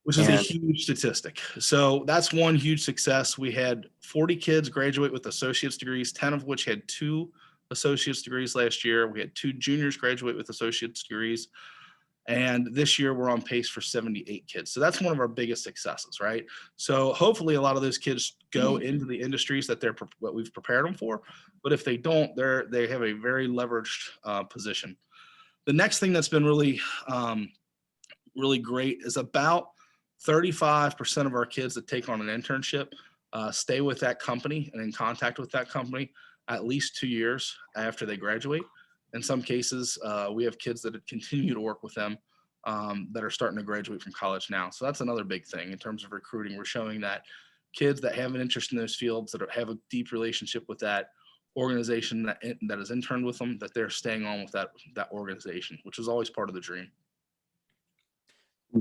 which is a huge statistic. So that's one huge success. We had 40 kids graduate with associate's degrees, 10 of which had 2 associate's degrees last year. We had 2 juniors graduate with associate's degrees. And this year we're on pace for 78 kids. So that's one of our biggest successes, right? So hopefully a lot of those kids go into the industries that what we've prepared them for. But if they don't, they have a very leveraged position. The next thing that's been really, really great is about 35% of our kids that take on an internship stay with that company and in contact with that company at least 2 years after they graduate. In some cases, we have kids that continue to work with them that are starting to graduate from college now. So that's another big thing in terms of recruiting. We're showing that kids that have an interest in those fields, that have a deep relationship with that organization that has interned with them, that they're staying on with that organization, which is always part of the dream.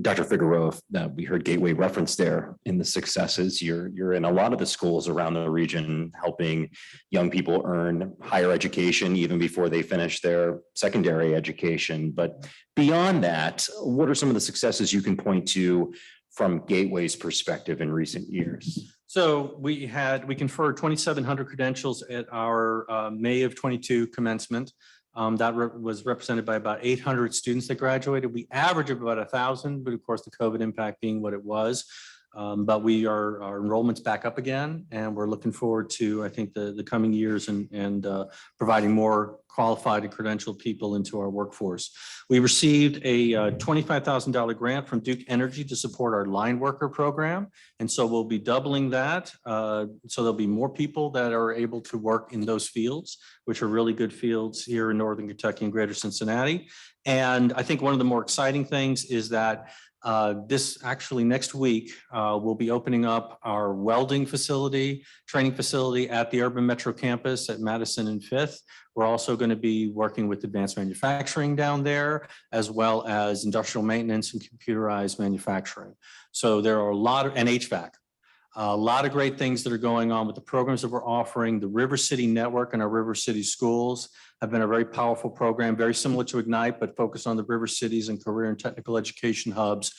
Dr. Figueroa, we heard Gateway referenced there in the successes. You're in a lot of the schools around the region, helping young people earn higher education even before they finish their secondary education. But beyond that, what are some of the successes you can point to from Gateway's perspective in recent years?
So we conferred 2,700 credentials at our May of 22 commencement. That was represented by about 800 students that graduated. We average about 1,000, but of course the COVID impact being what it was. But our enrollment's back up again, and we're looking forward to, I think, the coming years and providing more qualified and credentialed people into our workforce. We received a $25,000 grant from Duke Energy to support our line worker program. And so we'll be doubling that. So there'll be more people that are able to work in those fields, which are really good fields here in Northern Kentucky and Greater Cincinnati. And I think one of the more exciting things is that next week, we'll be opening up our welding training facility at the Urban Metro campus at Madison and Fifth. We're also going to be working with advanced manufacturing down there, as well as industrial maintenance and computerized manufacturing. So there are and HVAC. A lot of great things that are going on with the programs that we're offering. The River City Network and our River City schools have been a very powerful program, very similar to Ignite, but focused on the river cities and career and technical education hubs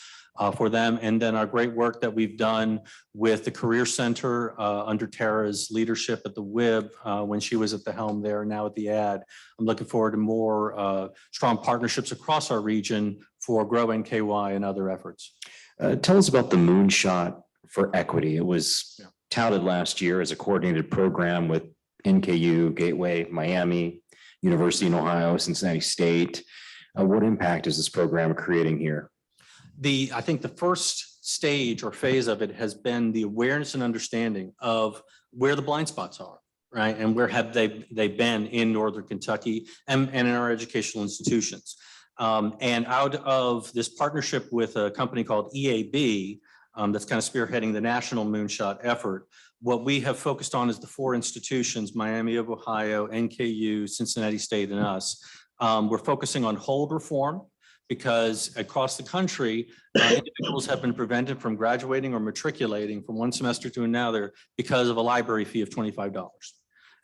for them. And then our great work that we've done with the Career Center under Tara's leadership at the WIB when she was at the helm there, now at the AD. I'm looking forward to more strong partnerships across our region for Grow NKY and other efforts.
Tell us about the Moonshot for Equity. It was touted last year as a coordinated program with NKU, Gateway, Miami, University in Ohio, Cincinnati State. What impact is this program creating here?
I think the first stage or phase of it has been the awareness and understanding of where the blind spots are, right? And where have they been in Northern Kentucky and in our educational institutions. And out of this partnership with a company called EAB, that's kind of spearheading the national Moonshot effort. What we have focused on is the 4 institutions, Miami of Ohio, NKU, Cincinnati State, and us. We're focusing on hold reform because across the country, individuals have been prevented from graduating or matriculating from one semester to another because of a library fee of $25.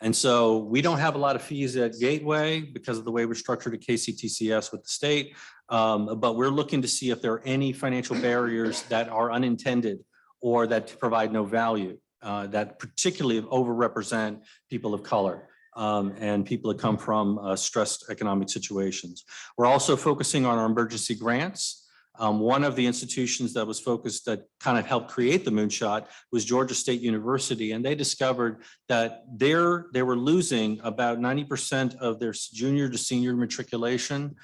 And so we don't have a lot of fees at Gateway because of the way we're structured at KCTCS with the state. But we're looking to see if there are any financial barriers that are unintended or that provide no value, that particularly overrepresent people of color and people that come from stressed economic situations. We're also focusing on our emergency grants. One of the institutions that was focused that kind of helped create the Moonshot was Georgia State University, and they discovered that they were losing about 90% of their junior to senior matriculation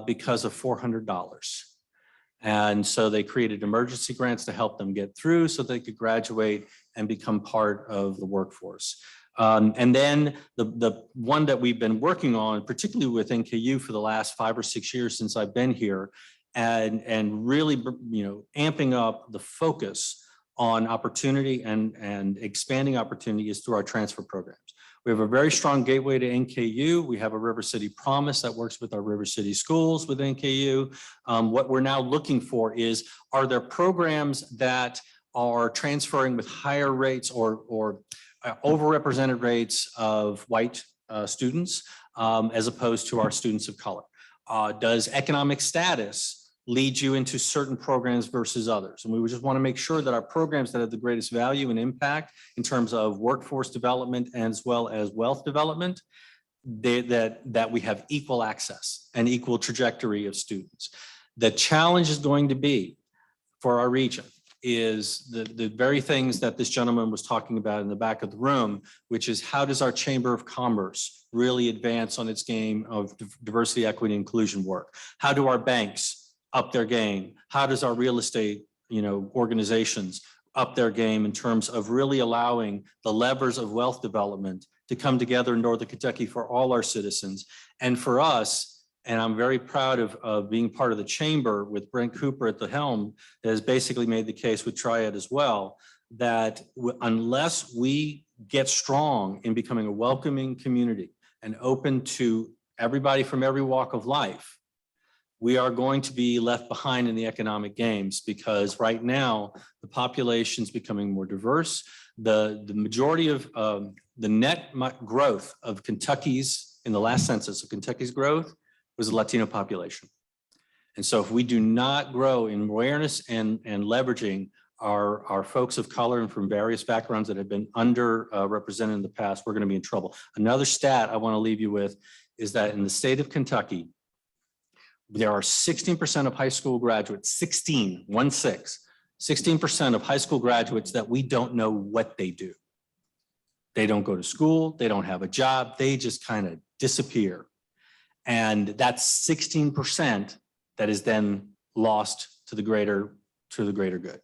because of $400. And so they created emergency grants to help them get through so they could graduate and become part of the workforce. And then the one that we've been working on, particularly with NKU for the last 5 or 6 years since I've been here, and really, amping up the focus on opportunity and expanding opportunity is through our transfer programs. We have a very strong gateway to NKU. We have a River City Promise that works with our River City schools with NKU. What we're now looking for is, are there programs that are transferring with higher rates or overrepresented rates of white students as opposed to our students of color? Does economic status lead you into certain programs versus others? And we would just want to make sure that our programs that have the greatest value and impact in terms of workforce development as well as wealth development, that we have equal access and equal trajectory of students. The challenge is going to be for our region is the very things that this gentleman was talking about in the back of the room, which is how does our Chamber of Commerce really advance on its game of diversity, equity, inclusion work? How do our banks up their game? How does our real estate, organizations up their game in terms of really allowing the levers of wealth development to come together in Northern Kentucky for all our citizens? And for us, and I'm very proud of being part of the chamber with Brent Cooper at the helm, that has basically made the case with Triad as well, that unless we get strong in becoming a welcoming community and open to everybody from every walk of life, we are going to be left behind in the economic games, because right now the population is becoming more diverse. The majority of the net growth of Kentucky's in the last census of Kentucky's growth was the Latino population. And so if we do not grow in awareness and leveraging our folks of color and from various backgrounds that have been underrepresented in the past, we're going to be in trouble. Another stat I want to leave you with is that in the state of Kentucky, there are 16% of high school graduates, 16% of high school graduates that we don't know what they do. They don't go to school, they don't have a job, they just kind of disappear. And that's 16% that is then lost to the greater good.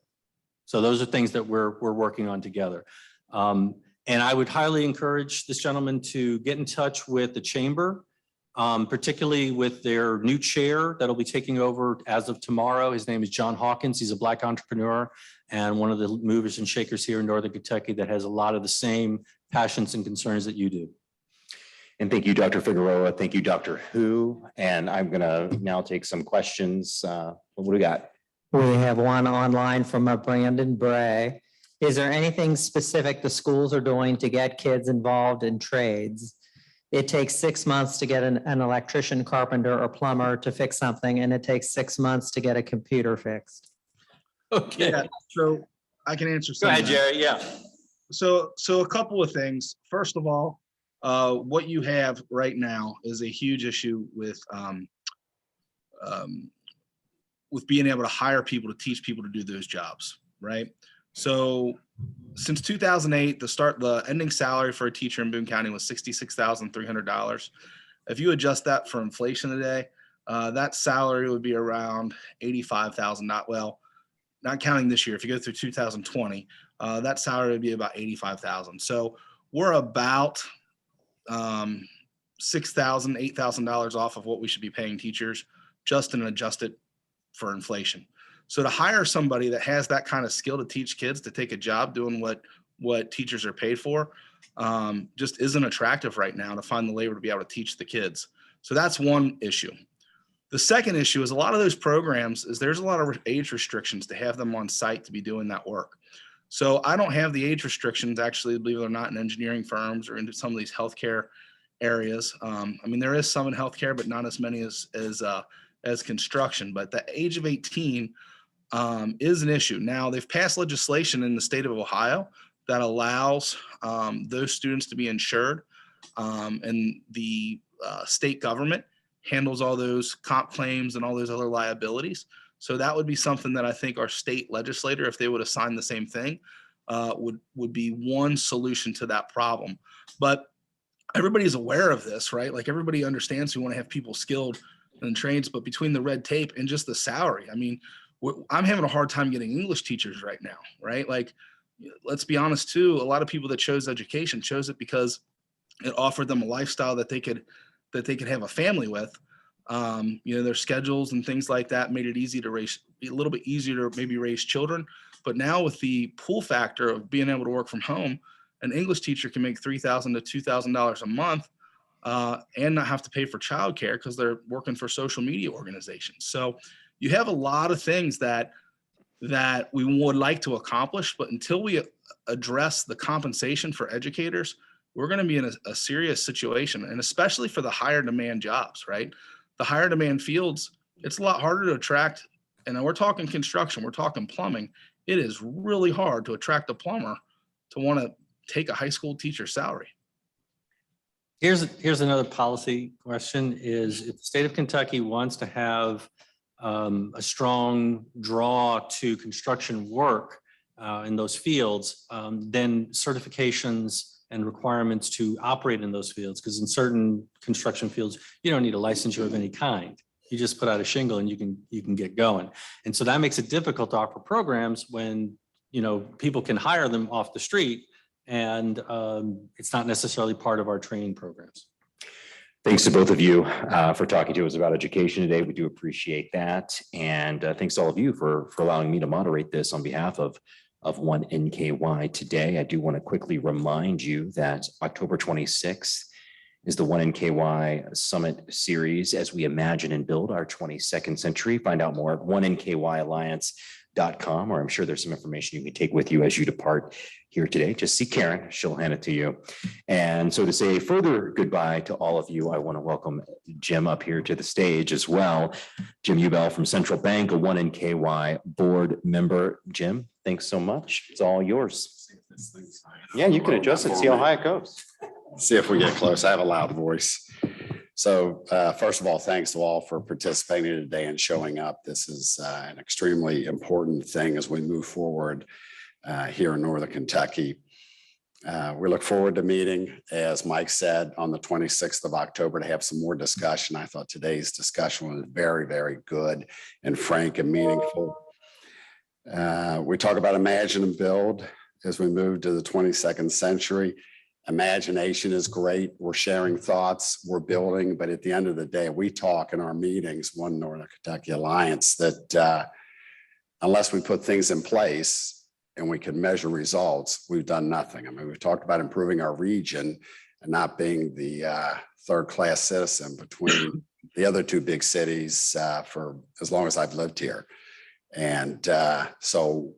So those are things that we're working on together. And I would highly encourage this gentleman to get in touch with the chamber, particularly with their new chair that'll be taking over as of tomorrow. His name is John Hawkins. He's a Black entrepreneur and one of the movers and shakers here in Northern Kentucky that has a lot of the same passions and concerns that you do.
And thank you, Dr. Figueroa. Thank you, Dr. Hu. And I'm going to now take some questions. What do we got?
We have one online from Brandon Bray. Is there anything specific the schools are doing to get kids involved in trades? It takes 6 months to get an electrician, carpenter, or plumber to fix something, and it takes 6 months to get a computer fixed.
Okay.
Yeah, so I can answer.
Go ahead, Jerry. Yeah.
So a couple of things. First of all, what you have right now is a huge issue with being able to hire people to teach people to do those jobs, right? So since 2008, the ending salary for a teacher in Boone County was $66,300. If you adjust that for inflation today, that salary would be around $85,000. Not counting this year. If you go through 2020, that salary would be about $85,000. So we're about $6,000, $8,000 off of what we should be paying teachers, just in adjusted for inflation. So to hire somebody that has that kind of skill to teach kids to take a job doing what teachers are paid for just isn't attractive right now to find the labor to be able to teach the kids. So that's one issue. The second issue is a lot of those programs is there's a lot of age restrictions to have them on site to be doing that work. So I don't have the age restrictions, actually, believe it or not, in engineering firms or into some of these healthcare areas. I mean, there is some in healthcare, but not as many as construction. But the age of 18 is an issue. Now, they've passed legislation in the state of Ohio that allows those students to be insured, and the state government handles all those comp claims and all those other liabilities. So that would be something that I think our state legislator, if they would assign the same thing, would be one solution to that problem. But everybody's aware of this, right? Like, everybody understands we want to have people skilled in trades, but between the red tape and just the salary, I mean, I'm having a hard time getting English teachers right now, right? Like, let's be honest too, a lot of people that chose education chose it because it offered them a lifestyle that they could have a family with. Their schedules and things like that made it easy to raise, a little bit easier to maybe raise children. But now with the pull factor of being able to work from home an English teacher can make $3,000 to $2,000 a month and not have to pay for childcare because they're working for social media organizations. So you have a lot of things that we would like to accomplish, but until we address the compensation for educators, we're going to be in a serious situation, and especially for the higher demand jobs, right? The higher demand fields, it's a lot harder to attract. And we're talking construction, we're talking plumbing. It is really hard to attract a plumber to want to take a high school teacher salary.
Here's another policy question is if the state of Kentucky wants to have a strong draw to construction work in those fields, then certifications and requirements to operate in those fields, because in certain construction fields, you don't need a licensure of any kind. You just put out a shingle and you can get going. And so that makes it difficult to offer programs when, you know, people can hire them off the street and it's not necessarily part of our training programs.
Thanks to both of you for talking to us about education today. We do appreciate that. And thanks to all of you for allowing me to moderate this on behalf of OneNKY today. I do want to quickly remind you that October 26th is the OneNKY Summit Series as we imagine and build our 22nd century. Find out more at OneNKYalliance.com, or I'm sure there's some information you can take with you as you depart here today. Just see Karen, she'll hand it to you. And so to say a further goodbye to all of you, I want to welcome Jim up here to the stage as well. Jim Ubell from Central Bank, a OneNKY board member. Jim, thanks so much. It's all yours. Yeah, you can adjust it, see how high it goes.
See if we get close. I have a loud voice. So first of all, thanks to all for participating today and showing up. This is an extremely important thing as we move forward here in Northern Kentucky. We look forward to meeting, as Mike said, on the 26th of October to have some more discussion. I thought today's discussion was very, very good and frank and meaningful. We talk about imagine and build as we move to the 22nd century. Imagination is great. We're sharing thoughts, we're building, but at the end of the day, we talk in our meetings, One Northern Kentucky Alliance, that unless we put things in place and we can measure results, we've done nothing. I mean, we've talked about improving our region and not being the third-class citizen between the other two big cities for as long as I've lived here. And so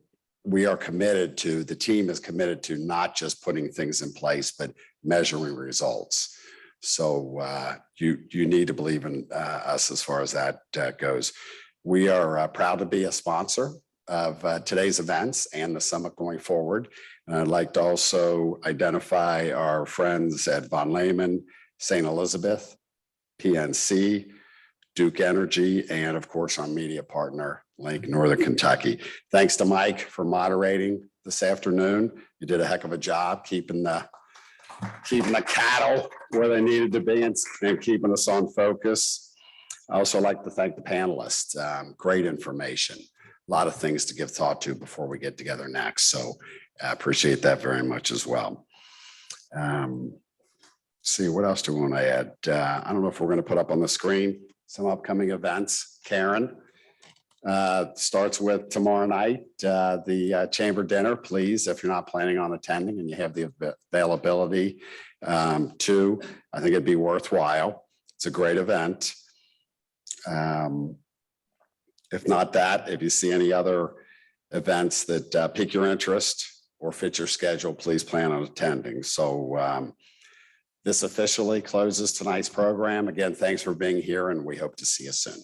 we are committed to, the team is committed to not just putting things in place, but measuring results. So you need to believe in us as far as that goes. We are proud to be a sponsor of today's events and the summit going forward. And I'd like to also identify our friends at Von Lehman, St. Elizabeth, PNC, Duke Energy, and of course, our media partner, Link Northern Kentucky. Thanks to Mike for moderating this afternoon. You did a heck of a job keeping the cattle where they needed to be and keeping us on focus. I also like to thank the panelists. Great information, a lot of things to give thought to before we get together next. So I appreciate that very much as well. See, what else do we want to add? I don't know if we're going to put up on the screen some upcoming events. Karen. Starts with tomorrow night, the chamber dinner, please, if you're not planning on attending and you have the availability to, I think it'd be worthwhile. It's a great event. If not that, if you see any other events that pique your interest or fit your schedule, please plan on attending. So this officially closes tonight's program. Again, thanks for being here and we hope to see you soon.